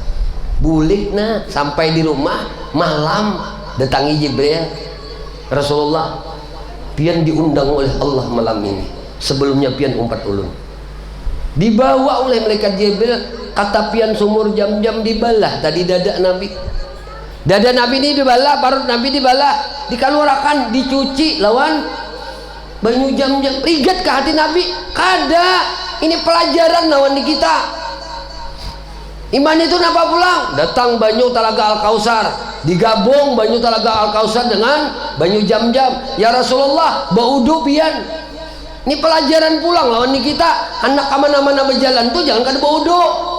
Bulikna sampai di rumah malam datangi Jibril, Rasulullah pian diundang oleh Allah malam ini, sebelumnya pian umpat ulun dibawa oleh malaikat Jibril, kata pian sumur jam-jam dibalah tadi dada Nabi. Dada Nabi ini dibalah, parut Nabi dibalah, dikeluarkan, dicuci lawan banyu jam-jam, rigat ke hati Nabi. Kada, ini pelajaran lawan di kita. Iman itu napa pulang? Datang banyu Talaga Al-Kausar, digabung banyu Talaga Al-Kausar dengan banyu jam-jam. Ya Rasulullah, baudu pian. Ini pelajaran pulang lawan di kita. Anak kemana-mana berjalan tuh jangan kada baudu.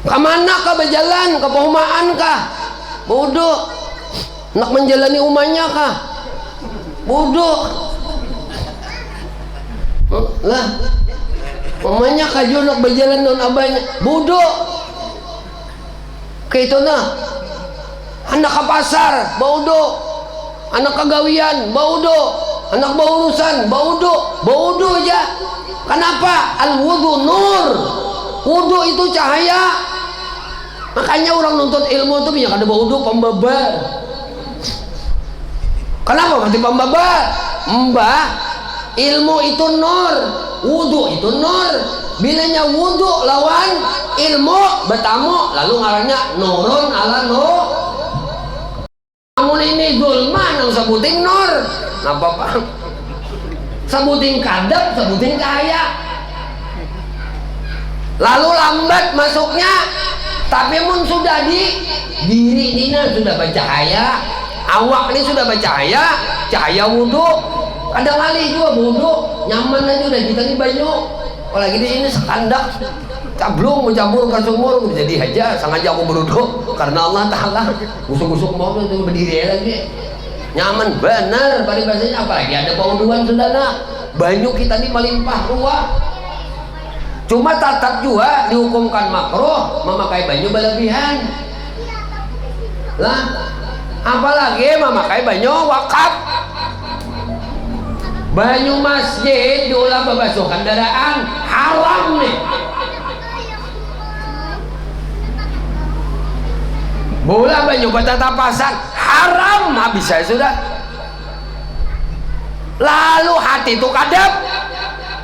Kemana kah berjalan? Ke perumahan kah? Bodoh. Nak menjalani umahnya kah? Bodoh. Lah, umahnya kah juga nak berjalan non abahnya? Bodoh. Kayak itu nah. Anak ke pasar, bodoh. Anak kegawian, bodoh. Anak berurusan, bodoh. Bodoh aja. Kenapa? Al-wudu nur. Wudu itu cahaya. Makanya orang nuntut ilmu itu banyak ada wudu pembabar. Kenapa mati pembabar? Mbah, ilmu itu nur, wudu itu nur. Bilanya wudu lawan ilmu bertamu, lalu ngarannya nurun ala nur. Namun ini zulma nang sebutin nur. Napa Pak? Sebutin kadap, sebutin cahaya. Lalu lambat masuknya, tapi mun sudah di diri Nina sudah bercahaya, awak ini sudah bercahaya, cahaya wudhu. Kadang kali juga wudhu nyaman aja udah kita di banyu, apalagi di sini sekandak cablung mencampur ke sumur jadi aja sengaja aku berwudhu karena Allah Ta'ala gusuk-gusuk mau itu berdiri lagi nyaman benar pada bahasanya. Apalagi ada pewuduan saudara, banyu kita ini melimpah ruah. Cuma tetap juga dihukumkan makruh memakai banyu berlebihan. Lah, apalagi memakai banyu wakaf. Banyu masjid diulah babasuh kendaraan haram nih. Bola banyu patatapasan haram, habis saya sudah. Lalu hati itu kadap.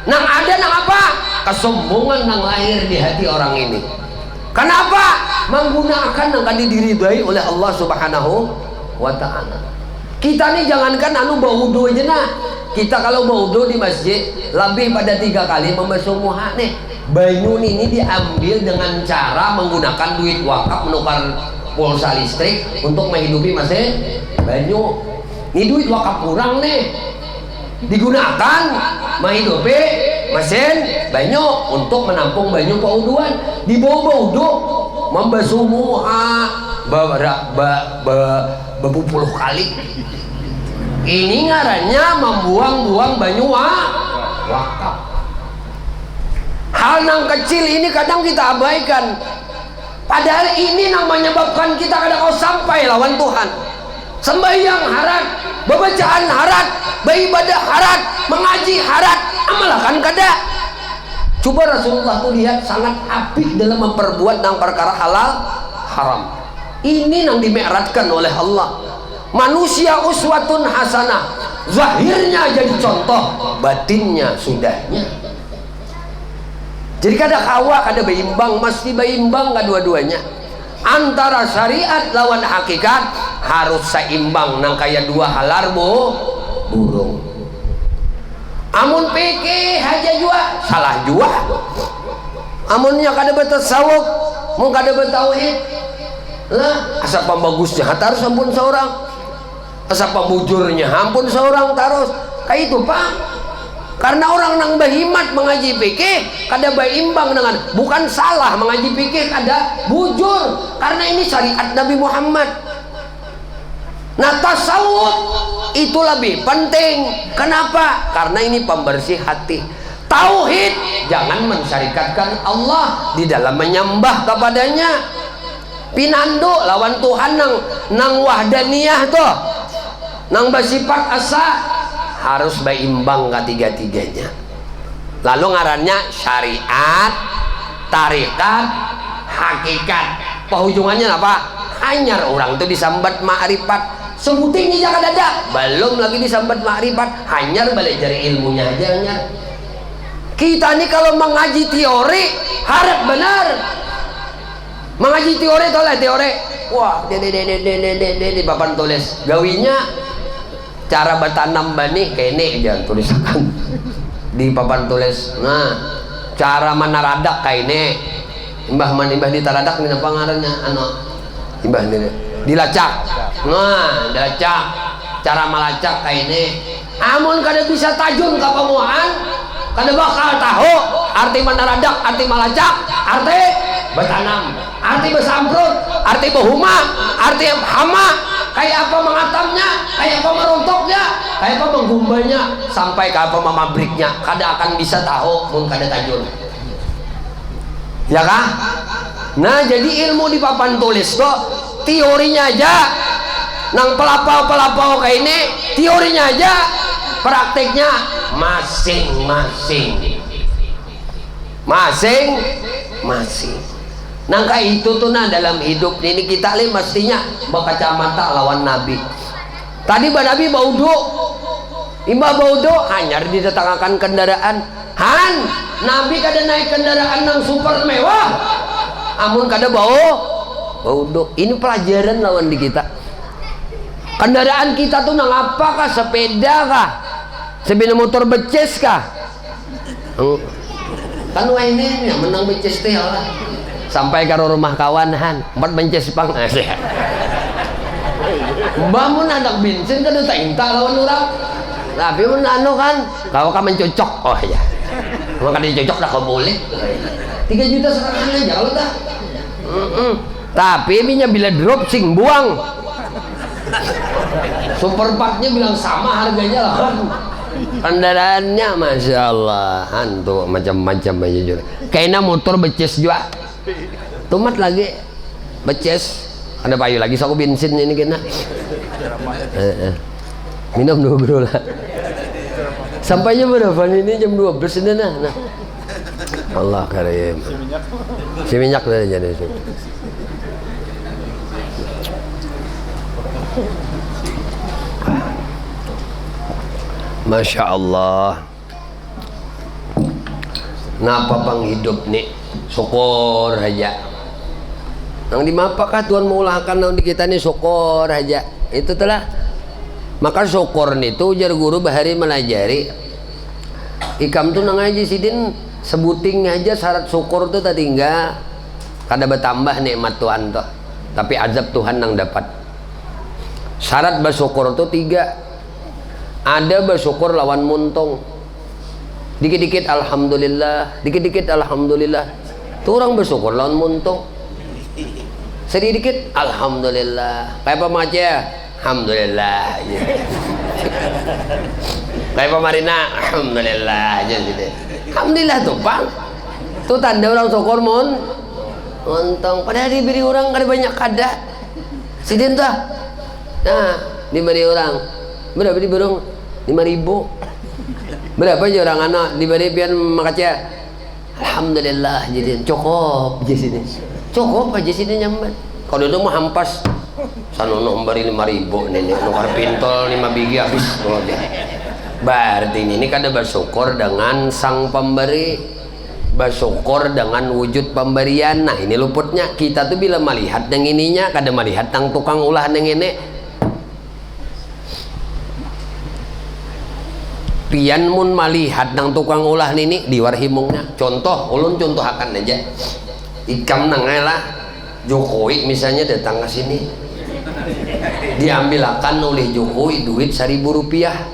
Nang ada nang apa? Kesombongan nang lahir di hati orang ini. Kenapa? Menggunakan nang kan diridai oleh Allah Subhanahu wa ta'ala. Kita nih jangankan anu bau wudu aja nah. Kita kalau bau wudu di masjid lebih pada 3 kali membasuh muha nih. Banyu ini diambil dengan cara menggunakan duit wakaf menukar pulsa listrik untuk menghidupi mesin banyu. Ini duit wakaf kurang nih. Digunakan menghidupi mesin banyu untuk menampung banyu kewuduan. Dibawa wudu membasuh muha berpuluh kali. Ini ngarannya membuang-buang banyu wakaf. Hal yang kecil ini kadang kita abaikan, padahal ini yang menyebabkan kita kadang sampai lawan Tuhan. Sembahyang harat, bacaan harat, beribadah harat, mengaji harat, amalkan kada. Coba Rasulullah tuh lihat sangat apik dalam memperbuat yang perkara halal haram. Ini yang dimi'rajkan oleh Allah. Manusia uswatun hasanah, zahirnya jadi contoh, batinnya sudahnya. Jadi kada kawa kada beimbang, mesti beimbang kedua-duanya. Antara syariat lawan hakikat harus seimbang nang kaya dua halar burung. Amun pikir aja jua salah jua. Amunnya kada bertasawuf, mun kada bertauhid, lah asa pembagusnya harus ampun seorang, asa pembujurnya ampun seorang terus. Kayak itu Pak. Karena orang nang berhimat mengaji fikih kada berimbang dengan, bukan salah mengaji fikih kada bujur, karena ini syariat Nabi Muhammad. Nah tasawuf itu lebih penting. Kenapa? Karena ini pembersih hati. Tauhid, jangan mensyarikatkan Allah di dalam menyembah kepadanya. Pinando lawan Tuhan nang wahdaniyah toh, nang bersifat asa, harus berimbang ketiga-tiganya. Lalu ngarannya syariat, tarikat, hakikat. Penghujungannya apa? Hanyar orang itu disambat ma'rifat. Sebuting aja kada ada, belum lagi disambat ma'rifat. Hanyar belajar ilmunya aja hanyar. Kita nih kalau mengaji teori harap benar. Mengaji teori toleh teori. Wah, di papan tulis gawinya cara bertanam benih kene aja tulisakan di papan tulis. Nah, cara menaradak kene. Imbah di taradak ini apa ngarannya? Imbah dilacak. Nah, dilacak. Cara melacak kene. Amun kada bisa tajun ka pamuaan, kada bakal tahu arti menaradak, arti melacak, arti bertanam, arti bersamprot, arti berhuma, arti hama, kayak apa mengatamnya, kayak apa merontoknya, kayak apa menggumbanya, sampai ke apa memabriknya, kada akan bisa tahu pun kada tajun. Ya kah? Nah, jadi ilmu di papan tulis kok teorinya aja, nang pelapau kayak ini teorinya aja, prakteknya masing-masing. Nangka itu tuh nah dalam hidup ini kita mestinya berkacamata lawan Nabi. Tadi Nabi baudo, imba baudo hanyar didatangkan kendaraan. Han, Nabi kada naik kendaraan nang super mewah. Amun kada baudo. Ini pelajaran lawan di kita. Kendaraan kita tuh nang apa kah? Sepeda kah? Sepeda motor beces kah? Kan wah ini ya menang beces teh lah. Sampai ke rumah kawan Han, 4 beces pang. Bangun anak bensin kan udah inta lawan orang. Tapi mun anu kan, kau kan mencocok. Oh ya. Maka dicocok dah kau boleh. 3 juta serangan aja kalau dah. Tapi minyak bila drop sing buang. Super Parknya bilang sama harganya lah. Kendaraannya Masya Allah hantu macam-macam aja juga. Kayaknya motor beces juga. Tumat lagi beces. Ada payu lagi so aku bensin ini kena. Minum dulu lah. Sampainya berapa ini jam 12 ini nah. Allah karim. Si minyak dari jadi. Masya Allah. Napa pang hidup nih syukur aja. Nang dimapakah Tuhan mengulahkan nang di kita nih syukur aja. Itu telah. Maka syukur nih tuh jar guru bahari melajari. Ikam tuh nang aja sidin sebuting aja syarat syukur tuh tadi enggak. Kada bertambah nikmat Tuhan tuh. Tapi azab Tuhan nang dapat. Syarat bersyukur tuh 3. Ada bersyukur lawan muntung, dikit-dikit alhamdulillah, dikit-dikit alhamdulillah. Tuh orang bersyukur lawan muntung, sedikit alhamdulillah. Kayak apa maca? Alhamdulillah. Kayak apa Marina? Alhamdulillah aja gitu. Alhamdulillah tuh Bang. Tuh tanda orang syukur muntung. Padahal diberi orang kada banyak kada. Sidin tuh. Nah, diberi orang. Berapa diberi orang? 5.000. Berapa aja orang anak diberi pian makaca? Alhamdulillah jadi cukup aja sini. Cukup aja sini nyambat. Kalau dulu mah hampas. Sanono memberi 5.000 nenek nukar pintol 5 biji habis. Oh, berarti ini kada bersyukur dengan sang pemberi. bersyukur dengan wujud pemberian. Nah ini luputnya kita tuh bila melihat yang ininya kada melihat yang tukang ulah yang ini. Pian mun melihat yang tukang ulah ini di warhimungnya. Contoh ulun contoh akan aja ikam nangelah Jokowi misalnya datang ke sini, diambil akan oleh Jokowi duit 1.000 rupiah,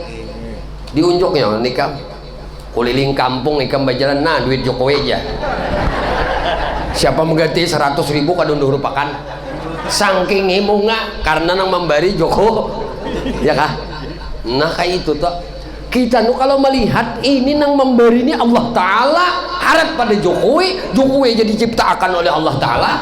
diunjuknya nikam keliling kampung ikam berjalan, nah duit Jokowi aja. Siapa mengganti 100.000 kadang rupakan saking imunga karena nang memberi Joko, ya kah? Nah kayak itu tuh kita nu kalau melihat ini nang memberi ini Allah Ta'ala, harap pada Jokowi, Jokowi jadi diciptakan oleh Allah Ta'ala.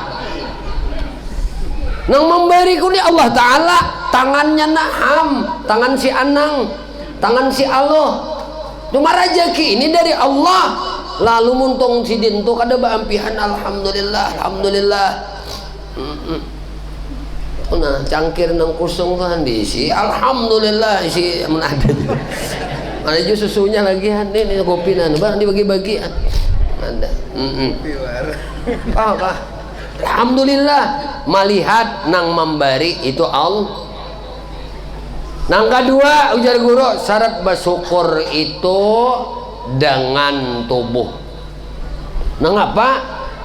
Nang memberi ku ni Allah Ta'ala, tangannya naham, tangan si Anang, tangan si Allah. Cuma rezeki ini dari Allah. Lalu muntung si dintu kada baampihan alhamdulillah, alhamdulillah. Nah cangkir nang kusung tuh diisi, alhamdulillah isi menada. Ada juga susunya lagi ini kopi nanti barang dibagi-bagi. Ada. Apa? Alhamdulillah melihat nang memberi itu Allah. Nang kedua ujar guru syarat bersyukur itu dengan tubuh. Nang apa?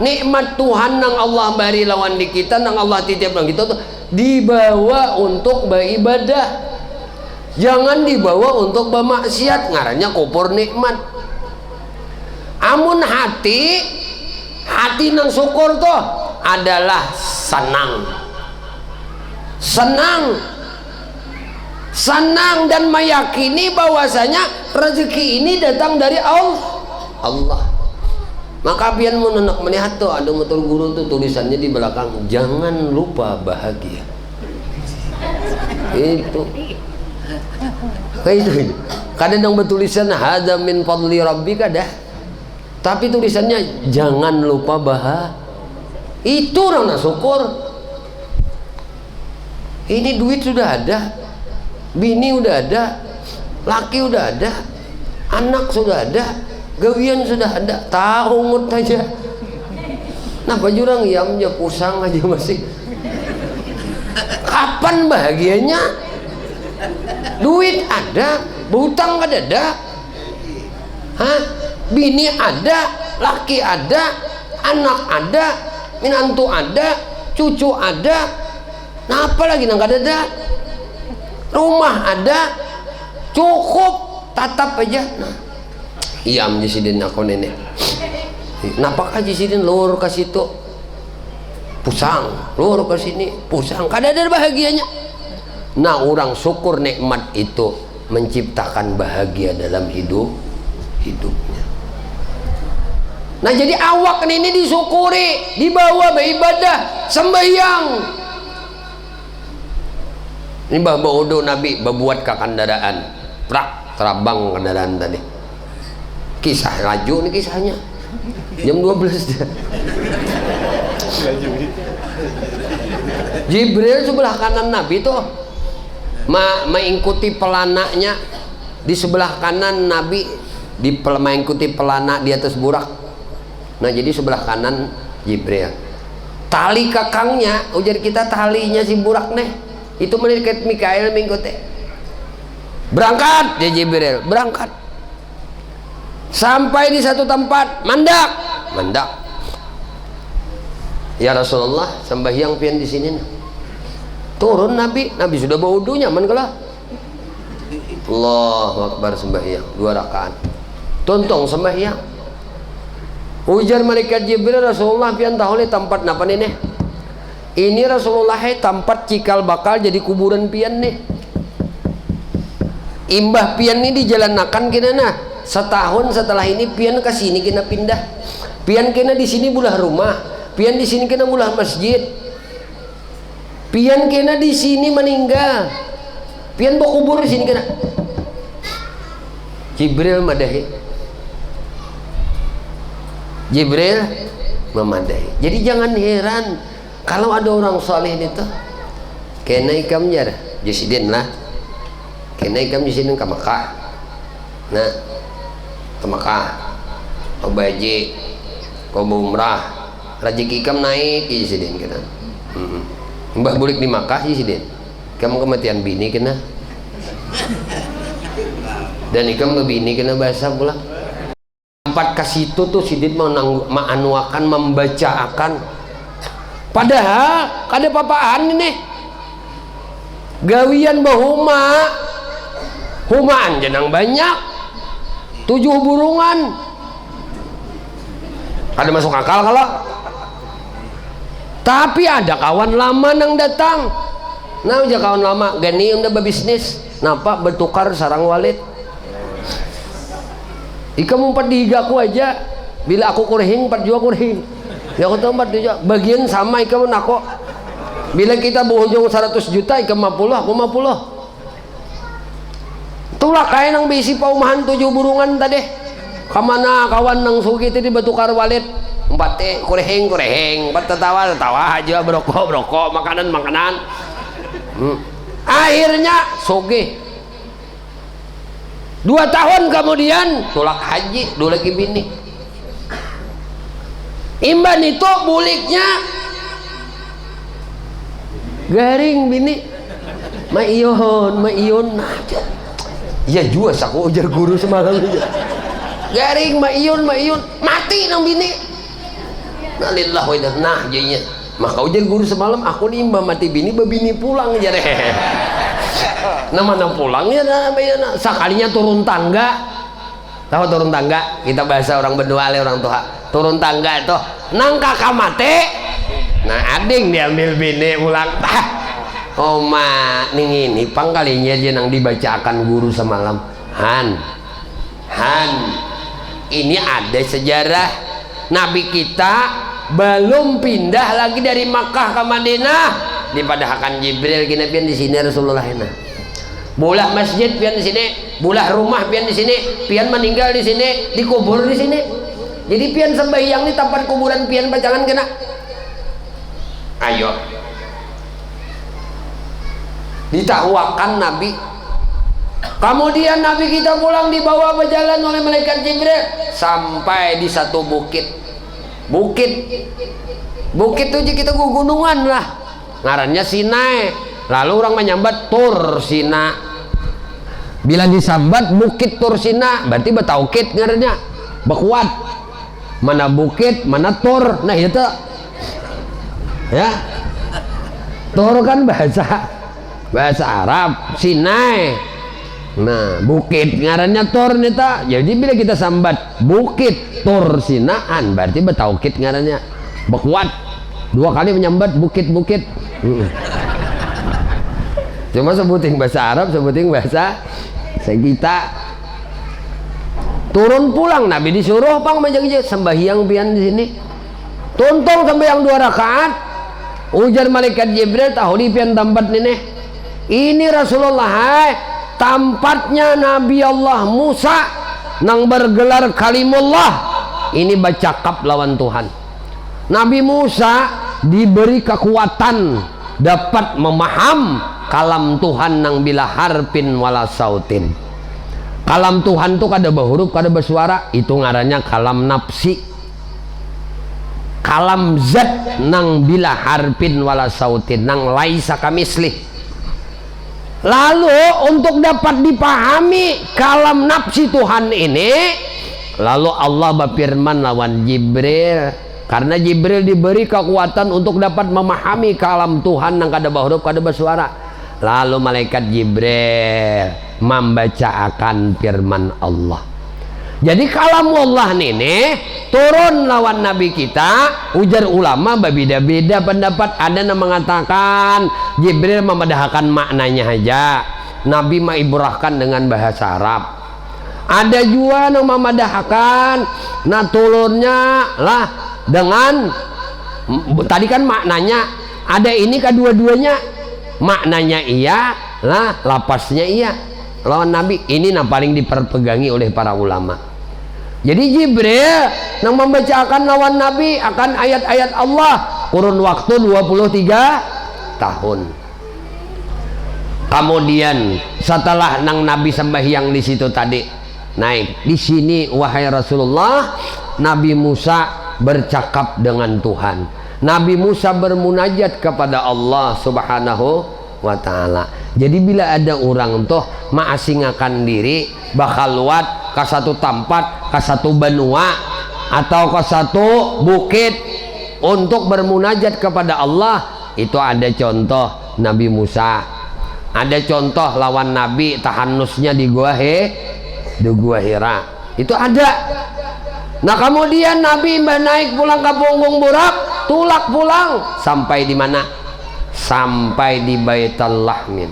Nikmat Tuhan nang Allah beri lawan di kita, nang Allah titip nang kita tuh dibawa untuk beribadah. Jangan dibawa untuk bermaksiat, ngarannya kupur nikmat. Amun hati nang syukur tuh adalah senang dan meyakini bahwasanya rezeki ini datang dari Allah. Maka pian menenak melihat tuh ada motor guru tuh tulisannya di belakang, jangan lupa bahagia. Itu kayak itu. Kadang yang bertulisan hadza min fadli rabbika dah. Tapi tulisannya jangan lupa bahagia. Itu orang syukur. Ini duit sudah ada, bini udah ada, laki udah ada, anak sudah ada, gawian sudah ada, tahungut aja. Nah jurang yam aja pusang aja masih. Kapan bahagianya? Duit ada, berhutang ada, hah? Bini ada, laki ada, anak ada, minantu ada, cucu ada, nah apa lagi nang ada, rumah ada, cukup tatap aja. Nah, iya menjisidin aku nenek. Napak aja sidin lur ke situ, pusang, lur ke sini, pusang, kada ada bahagianya. Nah orang syukur nikmat itu menciptakan bahagia dalam hidupnya. Nah jadi awak ini disyukuri, dibawa beribadah, sembahyang. Ini bawa udo Nabi berbuat ke kendaraan, terabang kendaraan tadi. Kisah laju nih kisahnya, jam 12 dia. Jibril sebelah kanan Nabi tuh mengikuti pelanaknya, di sebelah kanan Nabi mengikuti pelana di atas burak. Nah jadi sebelah kanan Jibril, tali kakangnya ujar kita talinya si burak nih itu melihat Mikael mengikuti. Berangkat dia Jibril, berangkat sampai di satu tempat mandak. Ya Rasulullah sembahyang pian di sini. Turun Nabi sudah bawa wudu nyaman kalah. Allahu Akbar sembahyang 2 rakaat. Tontong sembahyang. Ujar malaikat Jibril, Rasulullah pian tahu le tempat napa nih? Ini Rasulullah tempat cikal bakal jadi kuburan pian nih. Imbah pian nih dijalanakan kena nah. Setahun setelah ini pian ke sini kena pindah. Pian kena di sini bulah rumah. Pian di sini kena bulah masjid. Pian kena di sini meninggal. Pian bawa kubur di sini kena. Jibril madahi. Jibril memadahi. Jadi jangan heran kalau ada orang soleh itu kena ikam jar jasidin lah, kena ikam jasidin ke Mekah. Nah ke Mekah, ke Baji, kau umrah rezeki ikam naik di sini kena. Mbah bulik di Makkah di sini. Kamu kematian bini kena. Dan ikam bini kena bahasa pula. Tempat ke situ tuh sidin akan membaca akan. Padahal kada papaan ini. Gawian bahuma humaan jenang banyak 7 burungan ada masuk akal kalau tapi ada kawan lama nang datang nah aja kawan lama gani udah berbisnis nampak bertukar sarang walid ika mumpat dihigaku aja bila aku kurhing part jua kurhing ya aku tahu part juga bagian sama ika menako bila kita berujung 100 juta ika 50 aku 50 itulah kayak nang bisi paumahan 7 burungan tadi kamana kawan nang sugi tadi bertukar walid 4 kureheng bertetawa aja berokok makanan akhirnya sugi 2 tahun kemudian tulak haji dulu lagi bini imban itu buliknya garing bini maiyon ya juga saku ujar guru semalam garing maiyon mati nang bini nalillah wa nah jadinya maka ujar guru semalam aku nih mbak mati bini babini pulang jare nama pulang ya sekalinya turun tangga tahu turun tangga kita bahasa orang berdua orang tua turun tangga itu nang kakak mati nah ading diambil bini pulang oma ning ini pangkalinya aja nang dibacakan guru semalam Han ini ada sejarah Nabi kita belum pindah lagi dari Makkah ke Madinah dipadahkan Jibril kena pian di sini Rasulullah enak bulah masjid pian di sini bulah rumah pian di sini pian meninggal di sini dikubur di sini jadi pian sembahyang di tempat kuburan pian bacangan kena ayo ditakwakan Nabi kemudian Nabi kita pulang dibawa berjalan oleh malaikat Jibril sampai di satu bukit itu kita gunungan lah ngarannya Sinai lalu orang menyambat Tur Sina bila disambat bukit Tur Sina berarti betaukit ngarannya bekuat mana bukit mana Tur nah itu ya Tur kan bahasa Arab Sinai nah bukit ngarannya Tur nita jadi bila kita sambat bukit Tur Sinaan berarti betaukit ngarannya bekuat 2 kali menyambat bukit-bukit cuma sebuting bahasa Arab sebuting bahasa kita turun pulang Nabi disuruh pang menjaga sembahyang pian di sini tuntung sembahyang 2 rakaat ujar malaikat Jibril tahu di pian tempat ini Rasulullah tempatnya Nabi Allah Musa nang bergelar kalimullah ini bercakap lawan Tuhan Nabi Musa diberi kekuatan dapat memaham kalam Tuhan nang bila harpin wala sautin kalam Tuhan tuh kada berhuruf kada bersuara itu ngarannya kalam nafsi kalam zat nang bila harpin wala sautin nang laisa kamislih lalu untuk dapat dipahami kalam nafsi Tuhan ini lalu Allah berfirman lawan Jibril karena Jibril diberi kekuatan untuk dapat memahami kalam Tuhan yang kada berhuruf kada bersuara lalu malaikat Jibril membacakan firman Allah jadi kalam Allah ini turun lawan Nabi kita ujar ulama berbeda-beda pendapat ada yang mengatakan Jibril memedahkan maknanya aja Nabi mengibrahkan dengan bahasa Arab ada juga yang memadahkan nah turunnya lah dengan tadi kan maknanya ada ini kedua-duanya maknanya iya lah lapasnya iya lawan Nabi ini yang paling diperpegangi oleh para ulama jadi Jibril yang membacakan lawan Nabi akan ayat-ayat Allah kurun waktu 23 tahun kemudian setelah nang Nabi sembahyang di situ tadi naik di sini wahai Rasulullah Nabi Musa bercakap dengan Tuhan. Nabi Musa bermunajat kepada Allah Subhanahu wa ta'ala. Jadi bila ada orang tuh mengasingkan diri bakal luat ke satu tempat, ke satu benua atau ke satu bukit untuk bermunajat kepada Allah, itu ada contoh Nabi Musa, ada contoh lawan Nabi tahanusnya di Gua Hira, itu ada. Nah kemudian Nabi naik pulang ke punggung burak, tulak pulang sampai di mana? Sampai di Baitul Lahmin.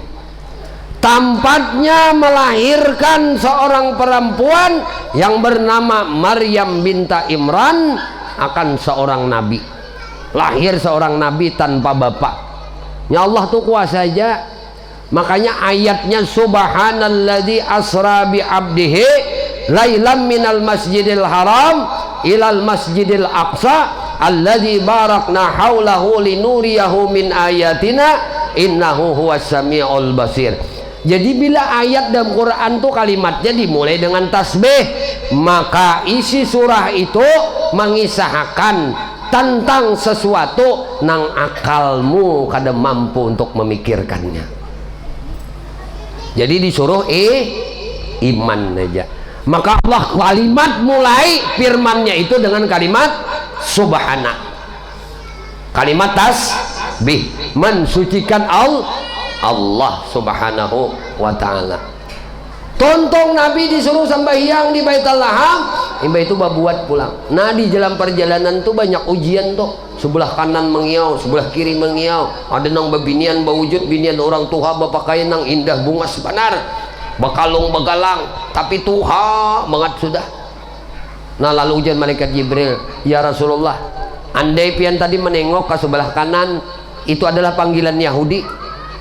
Tempatnya melahirkan seorang perempuan yang bernama Maryam binta Imran akan seorang nabi. Lahir seorang nabi tanpa bapak. Ya Allah tuh kuasa aja. Makanya ayatnya subhanalladzi asra bi abdihi lailam minal masjidil haram ilal masjidil aqsa alladzi barakna haulahu linuriyahu min ayatina innahu huwas samiul basir. Jadi bila ayat dalam Quran tuh kalimatnya dimulai dengan tasbih, maka isi surah itu mengisahkan tentang sesuatu nang akalmu kada mampu untuk memikirkannya. Jadi disuruh iman aja. Maka Allah kalimat mulai firmannya itu dengan kalimat subhana, kalimat tasbih, mensucikan Allah Subhanahu wa ta'ala. Tonton Nabi disuruh sembahyang di Baitul Laham, itu buat pulang. Nah di dalam perjalanan tuh banyak ujian tuh, sebelah kanan mengiau, sebelah kiri mengiau, ada nang babinian bawujud binian orang tua bapakaian nang indah bunga sebanar, bakalung bagalang, tapi tuha banget sudah. Nah lalu ujian malaikat Jibril, ya Rasulullah, andai pian tadi menengok ke sebelah kanan itu adalah panggilan Yahudi,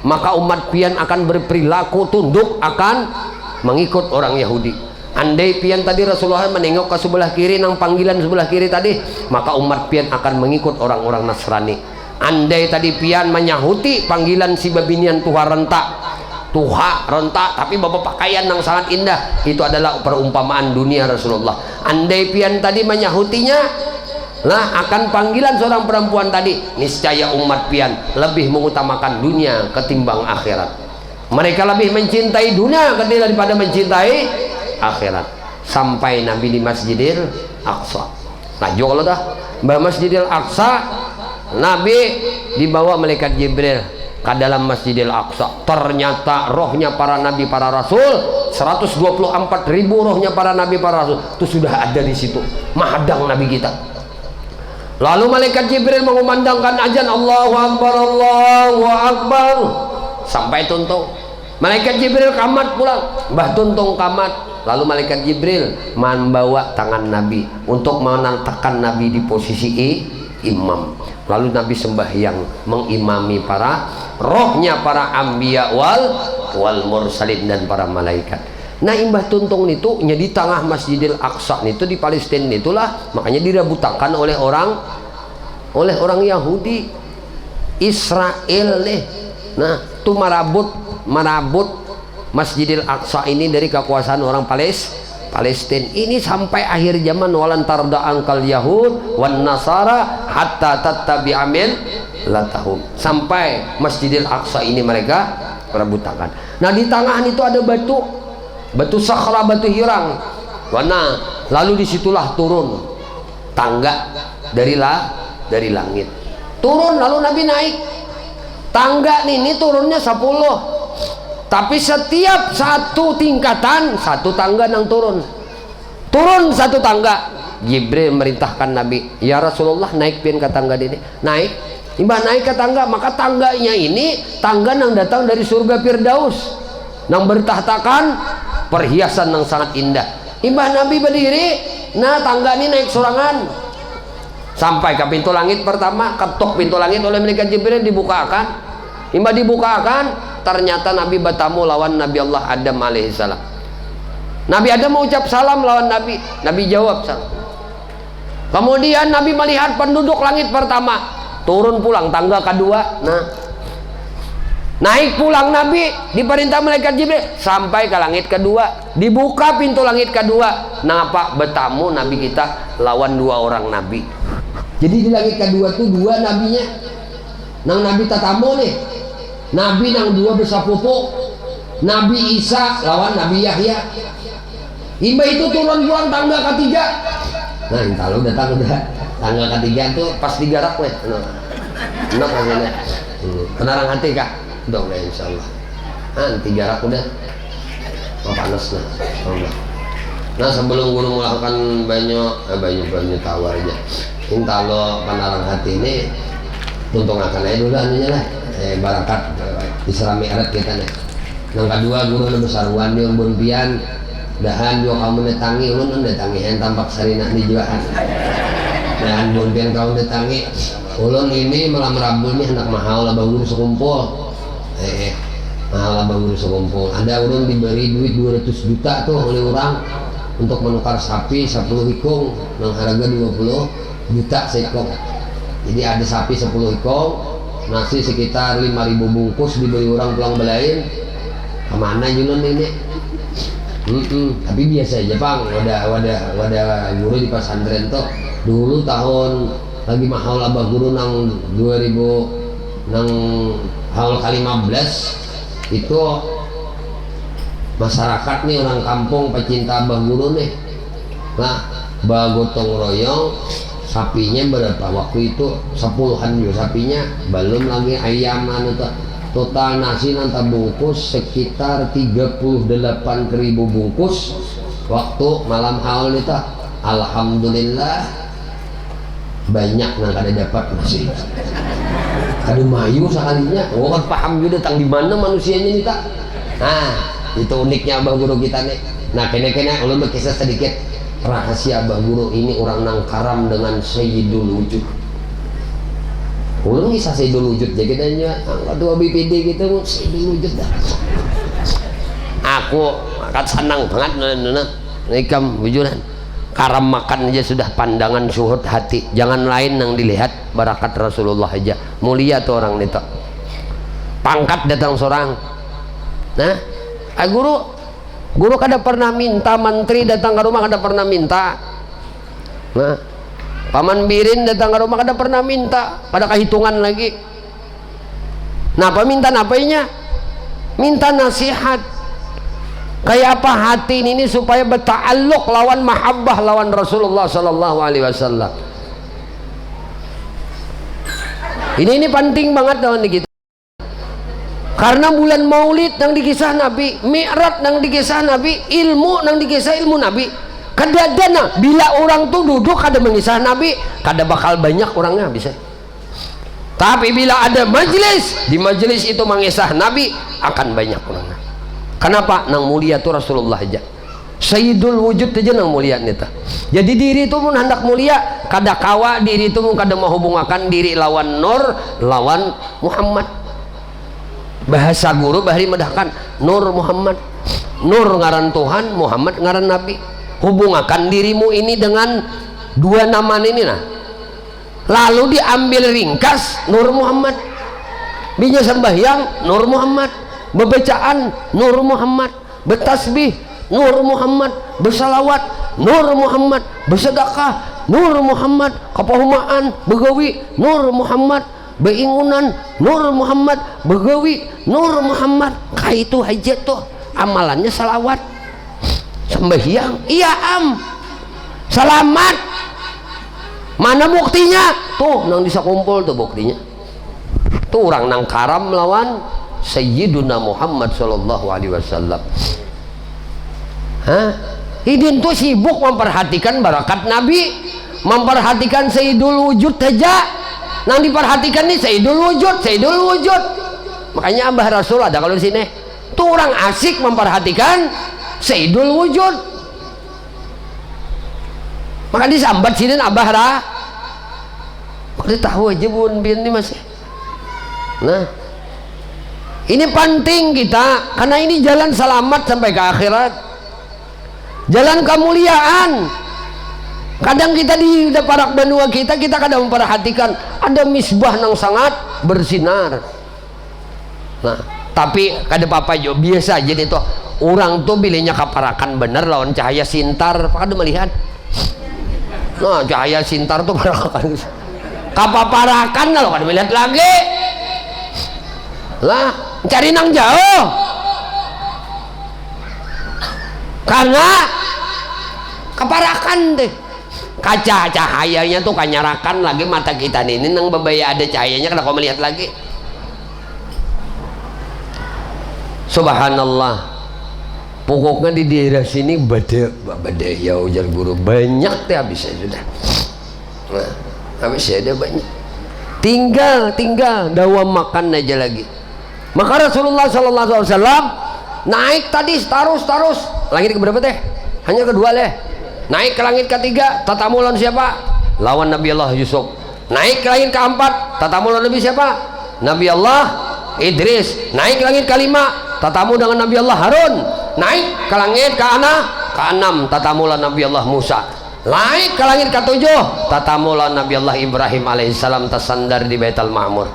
maka umat pian akan berperilaku tunduk akan mengikut orang Yahudi. Andai pian tadi Rasulullah menengok ke sebelah kiri nang panggilan sebelah kiri tadi, maka umat pian akan mengikut orang-orang Nasrani. Andai tadi pian menyahuti panggilan si babinian tuha rentak tapi bapak pakaian yang sangat indah, itu adalah perumpamaan dunia Rasulullah. Andai pian tadi menyahutinya nah akan panggilan seorang perempuan tadi, niscaya umat pian lebih mengutamakan dunia ketimbang akhirat. Mereka lebih mencintai dunia daripada mencintai akhirat. Sampai Nabi di Masjidil Aqsa. Nah jauh dah Mbak Masjidil Aqsa, Nabi dibawa malaikat Jibril ke dalam Masjidil Aqsa. Ternyata rohnya para nabi para rasul 124.000 rohnya para nabi para rasul itu sudah ada di situ menghadang Nabi kita. Lalu malaikat Jibril mengumandangkan azan Allahu Akbar Allahu Akbar sampai tuntung. Malaikat Jibril kamat pulang, Mbah tuntung kamat. Lalu malaikat Jibril membawa tangan Nabi untuk menantakan Nabi di posisi imam. Lalu Nabi sembahyang mengimami para rohnya para anbiya wal mursalin dan para malaikat. Nah imbah tuntung itu di tengah Masjidil Aqsa itu di Palestina itulah, makanya dirabutakan oleh orang Yahudi Israel nih. Nah itu marabut Masjidil Aqsa ini dari kekuasaan orang Palestina ini sampai akhir zaman. Walan tarda angkal Yahud wan Nasara hatta tattabi'a millatahum, sampai Masjidil Aqsa ini mereka perebutakan. Nah di tengah itu ada batu sakhra, batu hirang. Nah, lalu disitulah turun tangga dari langit. Turun lalu Nabi naik. Tangga ini turunnya 10. Tapi setiap satu tingkatan satu tangga yang turun. Turun satu tangga. Jibril merintahkan Nabi, "Ya Rasulullah, naik pian ke tangga ini." Naik. Imbah naik ke tangga, maka tangganya ini tangga yang datang dari surga Firdaus. Yang bertahtakan perhiasan yang sangat indah. Imbah Nabi berdiri, nah tangga ini naik sorangan sampai ke pintu langit pertama. Ketuk pintu langit oleh malaikat Jibril, dibukakan. Imbah dibukakan, ternyata Nabi bertamu lawan Nabi Allah Adam alaihissalam. Nabi Adam mengucap salam lawan Nabi jawab salam. Kemudian Nabi melihat penduduk langit pertama, turun pulang tangga kedua. Nah naik pulang Nabi diperintah malaikat Jibril sampai ke langit kedua, dibuka pintu langit kedua. Napa bertamu Nabi kita lawan 2 orang Nabi. Jadi di langit kedua tuh dua nabinya. Nang Nabi tatamu nih. Nabi nang dua bersapupu. Nabi Isa lawan Nabi Yahya. Imba itu turun pulang tangga ketiga. Nah, entah lo datang udah tangga ketiga tuh pas digarak weh. Enak aja. Kenarang hati kak? Udah insyaallah. Nanti garak udah. Oh panas nah. Allah. Nah sebelum guru melakukan banyak tawar aja. Insya Allah penarang hati ini tuntung akan aja dulu anunya lah. Barakat diserami arat kita nih. Yang kedua guru nu besaruan di umbun pian. Dahan dua kamu netangi ulun netangi yang tampak sarina di juaan. Dan umbun pian kamu netangi. Ulun ini malam Rabu ini hendak mahal lah guru sekumpul. Mahal lah guru sekumpul. Ada ulun diberi duit 200 juta tuh oleh orang untuk menukar sapi 10 ikung dengan harga 20 juta sekong. Jadi ada sapi 10 ikong, nasi sekitar 5.000 bungkus diberi orang pulang belain. Kemana julun ini? Tapi biasa aja bang, wadah guru di pesantren tuh dulu tahun lagi mahal abah guru nang 2000 nang haul ke-15 itu masyarakat nih orang kampung pecinta abah guru nih. Nah, bagotong royong sapinya berapa waktu itu 10-an juga sapinya, belum lagi ayam anu tuh. Total nasi nanti bungkus sekitar 38.000 bungkus waktu malam haul itu. Alhamdulillah banyak nang kada dapat nasi. Kada mayu sekalinya. Oh kan paham juga tentang di mana manusianya nih tak. Nah, itu uniknya abah guru kita nih. Nah kena ulun berkisah sedikit rahasia abah guru ini orang nang karam dengan Sayyidul Wujud. Ulun kisah Sayyidul Wujud jadi katanya ketua BPD gitu Sayyidul Wujud dah. Aku akan senang banget nana nikam wujudan. Karam makan aja sudah pandangan syuhud hati. Jangan lain yang dilihat barakat Rasulullah aja. Mulia tuh orang itu. Pangkat datang seorang. Nah, guru kada pernah minta menteri datang ke rumah kada pernah minta. Nah, paman birin datang ke rumah kada pernah minta, kada kehitungan lagi. Napa minta napainya? Minta nasihat. Kayak apa hati ini supaya berta'alluq lawan mahabbah lawan Rasulullah sallallahu alaihi wasallam. Ini penting banget lawan kita. Karena bulan Maulid nang dikisah Nabi, Mi'raj nang dikisah Nabi, ilmu nang dikisah ilmu Nabi. Kadadana bila orang tuh duduk kada mengisah Nabi, kada bakal banyak orangnya bisa. Tapi bila ada majelis, di majelis itu mengisah Nabi akan banyak orangnya. Kenapa? Nang mulia tuh Rasulullah aja. Sayyidul Wujud aja nang mulia nita. Jadi diri itu pun hendak mulia, kada kawa diri itu pun kada menghubungkan diri lawan Nur, lawan Muhammad. Bahasa guru bahari medahkan Nur Muhammad. Nur ngaran Tuhan, Muhammad ngaran Nabi. Hubungkan dirimu ini dengan dua nama ini nah. Lalu diambil ringkas Nur Muhammad. Binya sembahyang Nur Muhammad. Bebacaan Nur Muhammad, bertasbih Nur Muhammad, bersalawat Nur Muhammad, bersedekah Nur Muhammad, kepahumaan begawi Nur Muhammad, beingunan Nur Muhammad, begawi Nur Muhammad. Kayak itu aja tuh amalannya salawat, sembahyang, iya selamat. Mana buktinya? Tuh nang bisa kumpul tuh buktinya. Tuh orang nang karam lawan Sayyiduna Muhammad sallallahu alaihi wasallam. Idin tuh sibuk memperhatikan barakat Nabi, memperhatikan Sayyidul Wujud aja. Nang diperhatikan nih Sayyidul Wujud. Makanya Abah Rasul ada kalau di sini. Tuh orang asik memperhatikan Sayyidul Wujud. Maka disambat sini Abah Ra. Kok tahu aja bun bin ini masih. Nah, ini penting kita karena ini jalan selamat sampai ke akhirat, jalan kemuliaan. Kadang kita di parak benua kita kadang memperhatikan ada misbah yang sangat bersinar. Nah, tapi kada apa-apa jo biasa aja itu orang tuh bilihnya kaparakan bener lawan cahaya sintar, kada melihat. Nah, cahaya sintar tuh parakan kapaparakan kalau kan melihat lagi lah, cari nang jauh karena kaparakan deh, kaca cahayanya tuh kanyarakan lagi mata kita nih, ini nang bebaya ada cahayanya kalau kau melihat lagi. Subhanallah, pokoknya di daerah sini badai ya ujar guru banyak teh habisnya sudah. Nah, habisnya ada banyak. Tinggal dawam makan aja lagi. Maka Rasulullah SAW naik tadi terus langit ke berapa teh? Hanya kedua leh. Naik ke langit ketiga, tatamu lawan siapa? Lawan Nabi Allah Yusuf. Naik ke langit keempat, tatamu lawan Nabi siapa? Nabi Allah Idris. Naik ke langit kelima, tatamu dengan Nabi Allah Harun. Naik ke langit keenam, tatamu lawan Nabi Allah Musa. Naik ke langit ketujuh, tatamu lawan Nabi Allah Ibrahim alaihissalam tersandar di Baitul Ma'mur.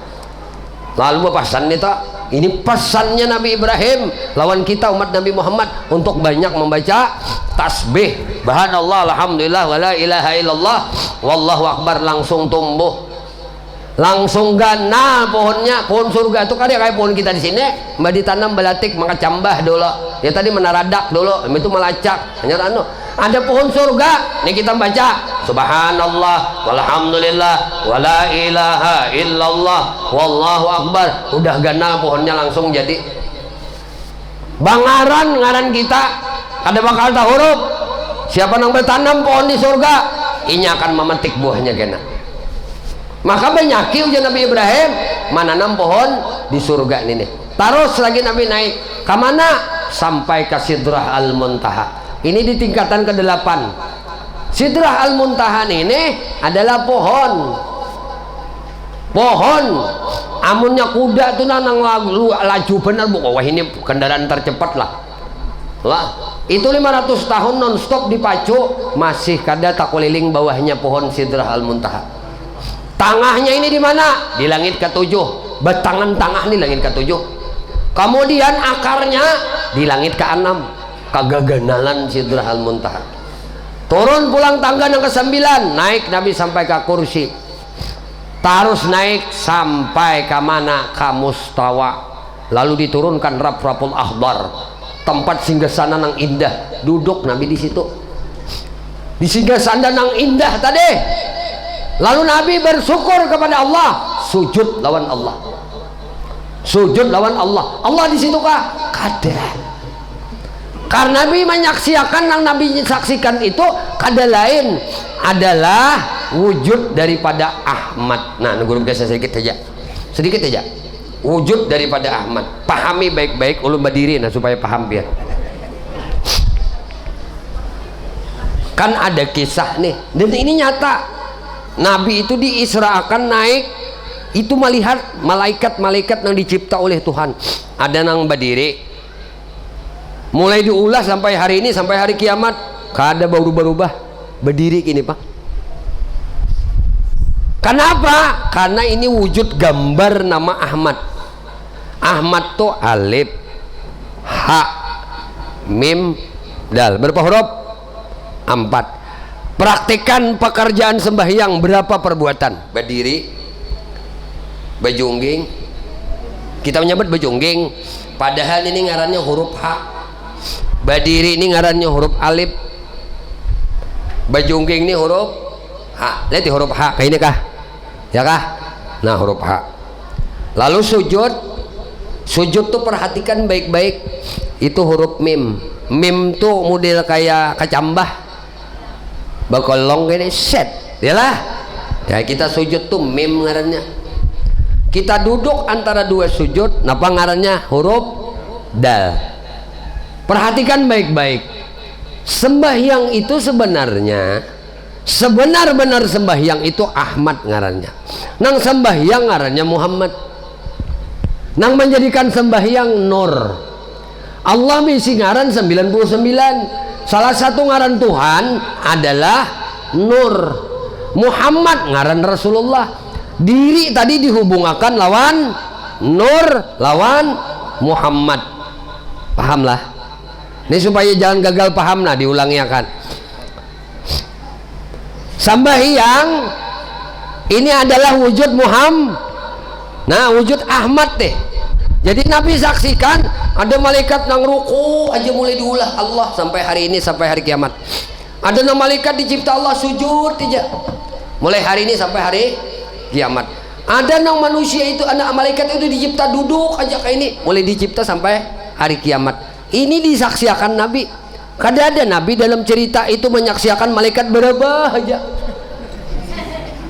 Lalu apa pesan itu? Ini pesannya Nabi Ibrahim lawan kita umat Nabi Muhammad untuk banyak membaca tasbih. Subhanallah, alhamdulillah, wala ilaha illallah, wallahu akbar, langsung tumbuh, langsung gana pohonnya. Pohon surga itu kan ya kayak pohon kita di sini, mbak ditanam belatik maka cambah dulu. Ya tadi menaradak dulu, itu melacak. Hanya ada pohon surga. Nih kita baca subhanallah walhamdulillah wala ilaha illallah wallahu akbar. Udah gana pohonnya langsung jadi. Bangaran ngaran kita ada bakal tak huruf. Siapa yang bertanam pohon di surga, ini akan memetik buahnya kena. Maka banyak ujian Nabi Ibrahim menanam pohon di surga ini. Terus lagi Nabi naik kemana? Sampai ke Sidrah Al-Muntaha. Ini di tingkatan ke-8. Sidrah Al-Muntaha ini adalah pohon amunnya kuda tuh nang laju bener bu. Wah ini kendaraan tercepat lah. Itu 500 tahun nonstop dipacu masih kada tak keliling bawahnya pohon Sidrah Al-Muntaha. Tangahnya ini di mana? Di langit ke-7. Batangan tangah nih langit ke-7. Kemudian akarnya di langit ke-6. Kagaganalan Sidrah Al-Muntaha. Turun pulang tangga yang ke-9, naik Nabi sampai ke kursi. Terus naik sampai ke mana? Ke Mustawa. Lalu diturunkan Rafraful Akhdar, tempat singgasana nang indah. Duduk Nabi di situ. Di singgasana nang indah tadi. Lalu Nabi bersyukur kepada Allah, sujud lawan Allah. Sujud lawan Allah. Allah di situ kah? Kada. Karena Nabi menyaksikan yang Nabi saksikan itu kada lain adalah wujud daripada Ahmad. Nah, guru biasa sedikit saja. Wujud daripada Ahmad. Pahami baik-baik, ulun berdiri nah supaya paham biar. Kan ada kisah nih, dan ini nyata. Nabi itu diisrakan naik, itu melihat malaikat-malaikat yang dicipta oleh Tuhan. Ada nang berdiri. Mulai diulas sampai hari ini, sampai hari kiamat, kada berubah-ubah, berdiri gini pak. Kenapa? Karena ini wujud gambar nama Ahmad. Ahmad tuh alif, ha, mim, dal. Berapa huruf? 4. Praktikan pekerjaan sembahyang berapa perbuatan? Berdiri, bejungging. Kita menyebut bejungging, padahal ini ngarannya huruf ha. Berdiri ini ngarannya huruf alif, bajungging ini huruf ha. Lihat huruf ha kayak ini kah? Ya kah? Nah huruf ha. Lalu sujud tuh perhatikan baik-baik, itu huruf mim. Mim tuh model kayak kacambah, bakolong gini set, yalah. Ya kita sujud tuh mim ngarannya. Kita duduk antara dua sujud, napa ngarannya huruf dal. Perhatikan baik-baik. Sembahyang itu sebenarnya sebenar-benar sembahyang itu Ahmad ngarannya. Nang sembahyang ngarannya Muhammad. Nang menjadikan sembahyang Nur. Allah misi ngaran 99. Salah satu ngaran Tuhan adalah Nur. Muhammad ngaran Rasulullah. Diri tadi dihubungkan lawan Nur lawan Muhammad. Pahamlah. Ini supaya jangan gagal paham, nah diulangi akan. Sembahyang Ini adalah wujud Muhammad. Nah, wujud Ahmad deh. Jadi Nabi saksikan ada malaikat nang ruku aja mulai diulah Allah sampai hari ini, sampai hari kiamat. Ada nang malaikat dicipta Allah sujud aja mulai hari ini sampai hari kiamat. Ada nang manusia itu, anak malaikat itu dicipta duduk aja kayak ini mulai dicipta sampai hari kiamat. Ini disaksikan Nabi. Kada ada Nabi dalam cerita itu menyaksikan malaikat berubah aja.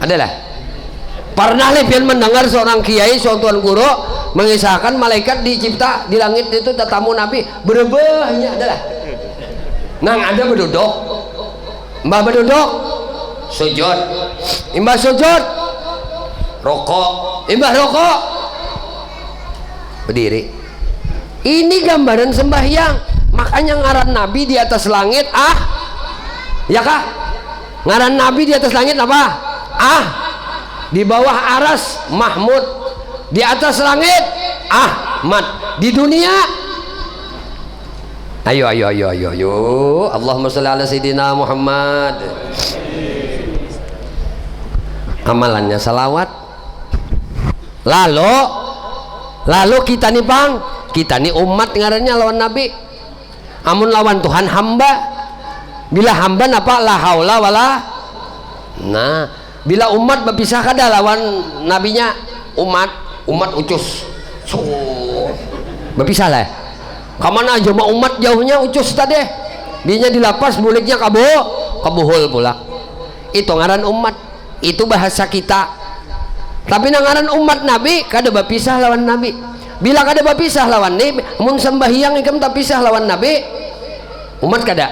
Adalah pernah pian mendengar seorang kiai, seorang tuan guru mengisahkan malaikat dicipta di langit itu tetamu Nabi berubahnya adalah. Nang ada berduduk, mbah berduduk, sujud, imbah sujud, rokok, imbah rokok, berdiri. Ini gambaran sembahyang. Makanya ngaran Nabi di atas langit ya kah? Ngaran Nabi di atas langit apa? Di bawah aras Mahmud, di atas langit Ahmad, di dunia ayo Allahumma sholli ala sayyidina Muhammad. Amalannya salawat. Lalu kita nih bang, kita nih umat ngarannya lawan Nabi. Amun lawan Tuhan hamba. Bila hamba apa? La haula wala. Nah, bila umat berpisah kada lawan nabinya, umat ucus berpisah lah. Kamana aja mau umat jauhnya ucus tadi, dinya dilapas buliknya kabuhul pula. Itu ngaran umat, itu bahasa kita. Tapi ngaran umat Nabi kada berpisah lawan Nabi. Bila kada berpisah lawan Nabi, mun sembahyang ikam tak pisah lawan Nabi, umat kada.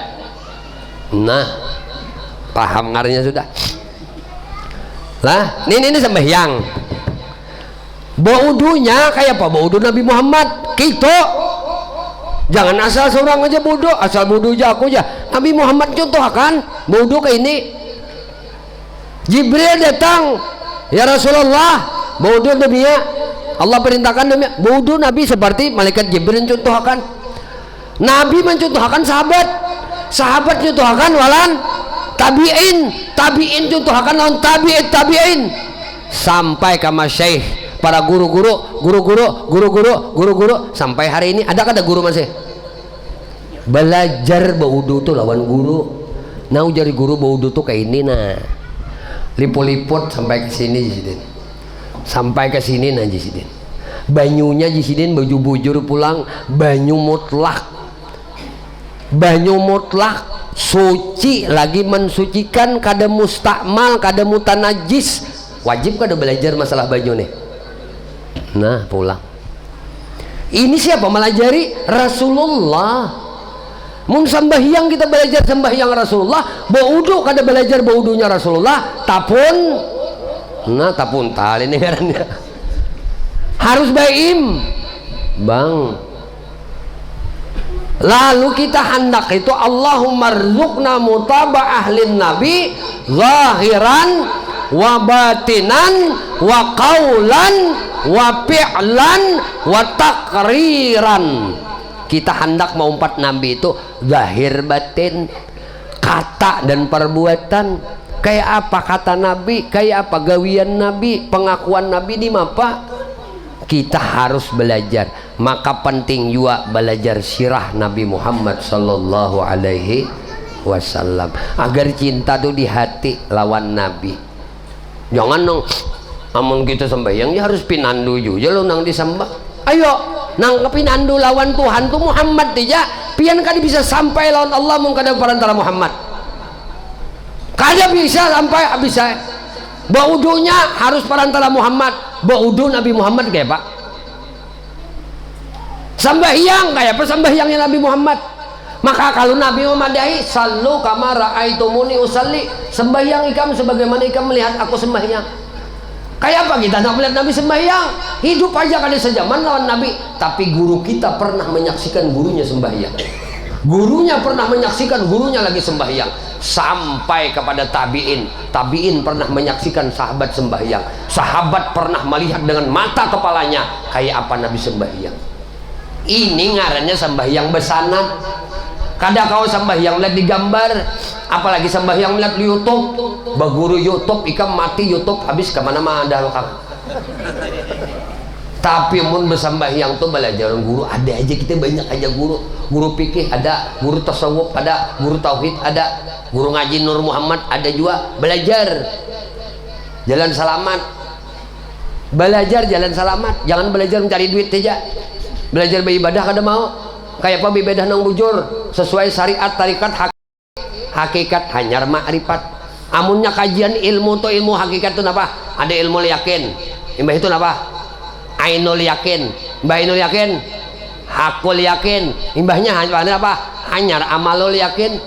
Nah, paham ngarannya sudah. Lah, ini sembahyang. Baudunya kayak apa? Baudu Nabi Muhammad. Kita jangan asal seorang aja bodoh, asal bodoh aja aku aja. Nabi Muhammad contohkan bodoh kayak ini. Jibril datang, ya Rasulullah, bodoh Nabi ya. Allah perintahkan Nabi, bodoh Nabi seperti malaikat Jibril contohkan. Nabi mencontohkan sahabat, sahabat contohkan walan tabiin contohkan lawan tabiin sampai ke masyayikh, para guru-guru sampai hari ini. Ada kada guru masih belajar baudu tuh lawan guru. Nah jadi guru baudu tuh kayak ini. Nah liput-liput sampai ke sini jisidin, sampai ke sini nah jisidin, banyunya jisidin baju bujur pulang, banyu mutlak suci, lagi mensucikan, kada mustakmal, kada mutanajis. Wajib kada belajar masalah baju nih. Nah pulang ini siapa melajari? Rasulullah. Mun sembahyang kita belajar sembahyang Rasulullah, baudu kada belajar baudunya Rasulullah, tapun tal ini ngarannya harus baim bang. Lalu kita hendak itu Allahumma rzuqna mutaba'ah lin nabi zahiran wa batinan wa qaulan wa fi'lan wa takriran. Kita hendak mengumpat Nabi itu zahir batin, kata dan perbuatan. Kayak apa kata Nabi, kayak apa gawian Nabi, pengakuan Nabi di mapa kita harus belajar. Maka penting juga belajar sirah Nabi Muhammad sallallahu alaihi wasallam agar cinta tuh di hati lawan Nabi. Jangan nang amun kita sembahyang ya harus pinandu juga lo nang disembah. Ayo nang kepinandu lawan Tuhan tuh Muhammad aja. Pian kada bisa sampai lawan Allah mun kada perantara Muhammad. Kada bisa sampai bisa. Baudunya harus perantara Muhammad. Baudu Nabi Muhammad kayak pak. Sembahyang kayak apa sembahyangnya Nabi Muhammad. Maka kalau Nabi memadahi sallu kama ra'aitumuni usalli, sembahyang ikam sebagaimana ikam melihat aku sembahyang. Kayak apa kita nak melihat Nabi sembahyang? Hidup aja kada sejaman lawan Nabi, tapi guru kita pernah menyaksikan gurunya sembahyang. Gurunya pernah menyaksikan gurunya lagi sembahyang. Sampai kepada tabiin pernah menyaksikan sahabat sembahyang. Sahabat pernah melihat dengan mata kepalanya kayak apa Nabi sembahyang. Ini ngarannya sembahyang besanad. Kada kau sembahyang melihat digambar, apalagi sembahyang melihat di YouTube. Baguru YouTube ikam mati YouTube habis kemana-mana dah lokal. Tapi mun bersembahyang tuh belajar guru ada aja, kita banyak aja guru fikih ada, guru tasawuf ada, guru tauhid ada, guru ngaji Nur Muhammad ada juga. Belajar jalan selamat, belajar jalan selamat, jangan belajar mencari duit aja. Belajar beribadah kada mau, kayak apa beribadah nang bujur sesuai syariat tarikat hakikat hanyar ma'rifat. Amunnya kajian ilmu tuh ilmu hakikat tuh napa? Ada ilmu yakin, imbah itu napa? Ainul yakin, mbah ainul yakin, hakul yakin, imbahnya apa? Hanyar amalul yakin.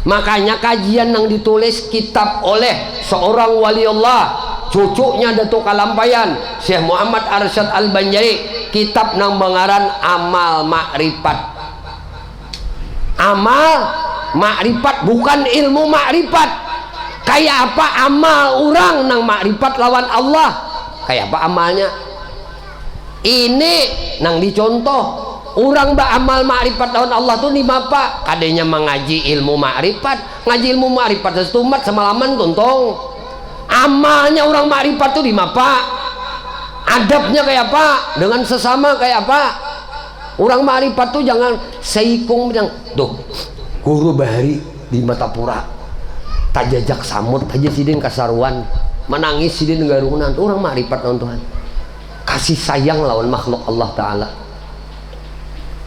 Makanya kajian yang ditulis kitab oleh seorang waliullah, cucunya Datuk Kalampayan, Syekh Muhammad Arsyad Al-Banjari, kitab nang mengaran Amal Makrifat. Amal makrifat bukan ilmu makrifat. Kayak apa amal orang nang makrifat lawan Allah? Kayak apa amalnya? Ini nang dicontoh orang beramal makrifat lawan Allah tuh di mapa kadenya mengaji ilmu makrifat, ngaji ilmu makrifat setumat semalaman tuntong. Amalnya orang makrifat tuh di mapa, adabnya kayak apa dengan sesama kayak apa. Orang makrifat tuh jangan seikung bilang tuh guru bahari di Matapura tak jajak samut aja sidin kasaruan menangis sidin garunan tuh orang makrifat lawan Tuhan, kasih sayang lawan makhluk Allah Ta'ala.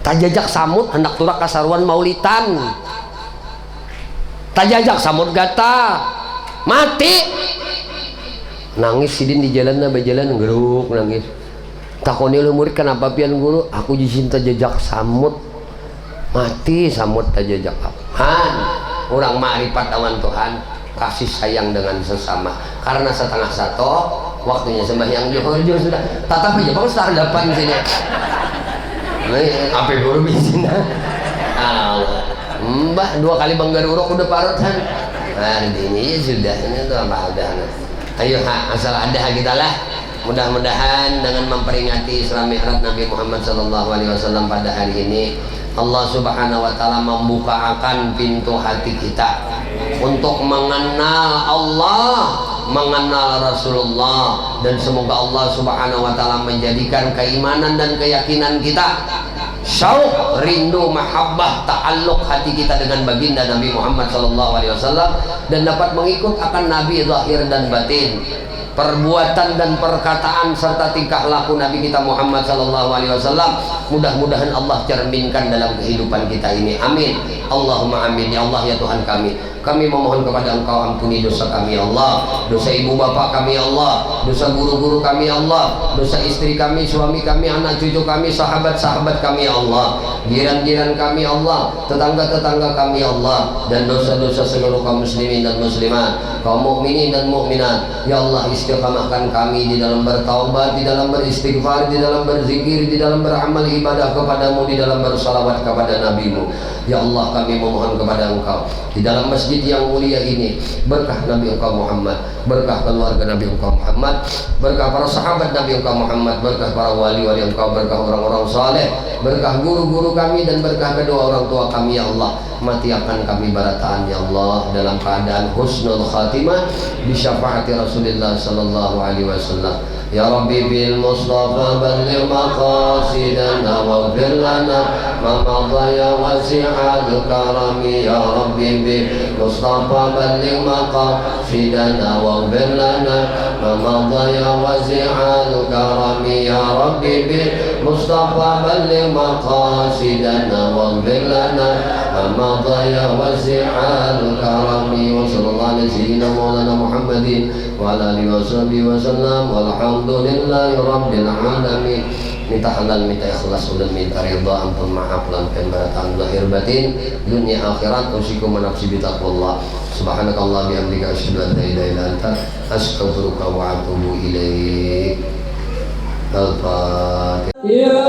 Tajajak samut hendak turak kasaruan maulitan, tajajak samut gata mati nangis sidin di jalan geruk nangis. Takoni oleh murid kenapa pian guru? Aku jisin tajajak samut mati samut tajajak han. Orang makrifat lawan Tuhan, kasih sayang dengan sesama. Karena setengah satu waktunya sembahyang Johor sudah tatap aja bang star depan sini. Apa guru bisina? Mbah 2 kali banggar uruk udah parut kan? Nah ini sudah ini tuh apa ada? Ayo asal ada kita lah. Mudah-mudahan dengan memperingati Isra Mi'raj Nabi Muhammad SAW pada hari ini, Allah Subhanahu wa Ta'ala membukakan pintu hati kita untuk mengenal Allah, mengenal Rasulullah, dan semoga Allah Subhanahu wa Ta'ala menjadikan keimanan dan keyakinan kita, syauq, rindu, mahabbah, ta'alluq hati kita dengan baginda Nabi Muhammad SAW, dan dapat mengikut akan Nabi zahir dan batin, perbuatan dan perkataan serta tingkah laku Nabi kita Muhammad SAW. Mudah-mudahan Allah cerminkan dalam kehidupan kita ini, amin Allahumma amin. Ya Allah ya Tuhan kami memohon kepada Engkau, ampuni dosa kami ya Allah, dosa ibu bapak kami ya Allah, dosa guru-guru kami ya Allah, dosa istri kami, suami kami, anak cucu kami, sahabat-sahabat kami ya Allah, jiran-jiran kami ya Allah, tetangga-tetangga kami ya Allah, dan dosa-dosa seluruh kaum muslimin dan muslimat, kaum mukminin dan mukminat. Ya Allah, istiqamahkan kami di dalam bertaubat, di dalam beristighfar, di dalam berzikir, di dalam beramal ibadah kepadamu, di dalam bersalawat kepada nabimu. Ya Allah, kami memohon kepada Engkau di dalam masjid yang mulia ini, berkah Nabi Engkau Muhammad, berkah keluarga Nabi Engkau Muhammad, berkah para sahabat Nabi Engkau Muhammad, berkah para wali-wali Engkau, berkah orang-orang saleh, berkah guru-guru kami, dan berkah kedua orang tua kami ya Allah. Mati akan kami barataan ya Allah dalam keadaan husnul khatimah bi syafaati Rasulullah sallallahu alaihi wasallam. Ya Rabbi bil Mustafa balligh maqasidana waghfir lana ma madha ya wasi'al karami. Ya Rabbi bil Mustafa balligh maqasidana waghfir lana ma madha ya wasi'al karami. Ya Rabbi bil Mustafa balligh maqasidana waghfir lana ma madha ya wasi'al karami. Wa sallallahu alaihi sayyidina maulana Muhammadin wa ala alihi washabihi wasallam. Walhamdulillahi rabbil alamin. Minta halal, minta ikhlas, dan minta ridha, ampun, maaf, lan pemberatan lahir batin dunia akhirat. Usikum nafsi bi taqwallah. Subhanakallah bihamdika asyhadu an la ilaha illa anta astaghfiruka wa atubu ilaik. Al-Fatihah. Ya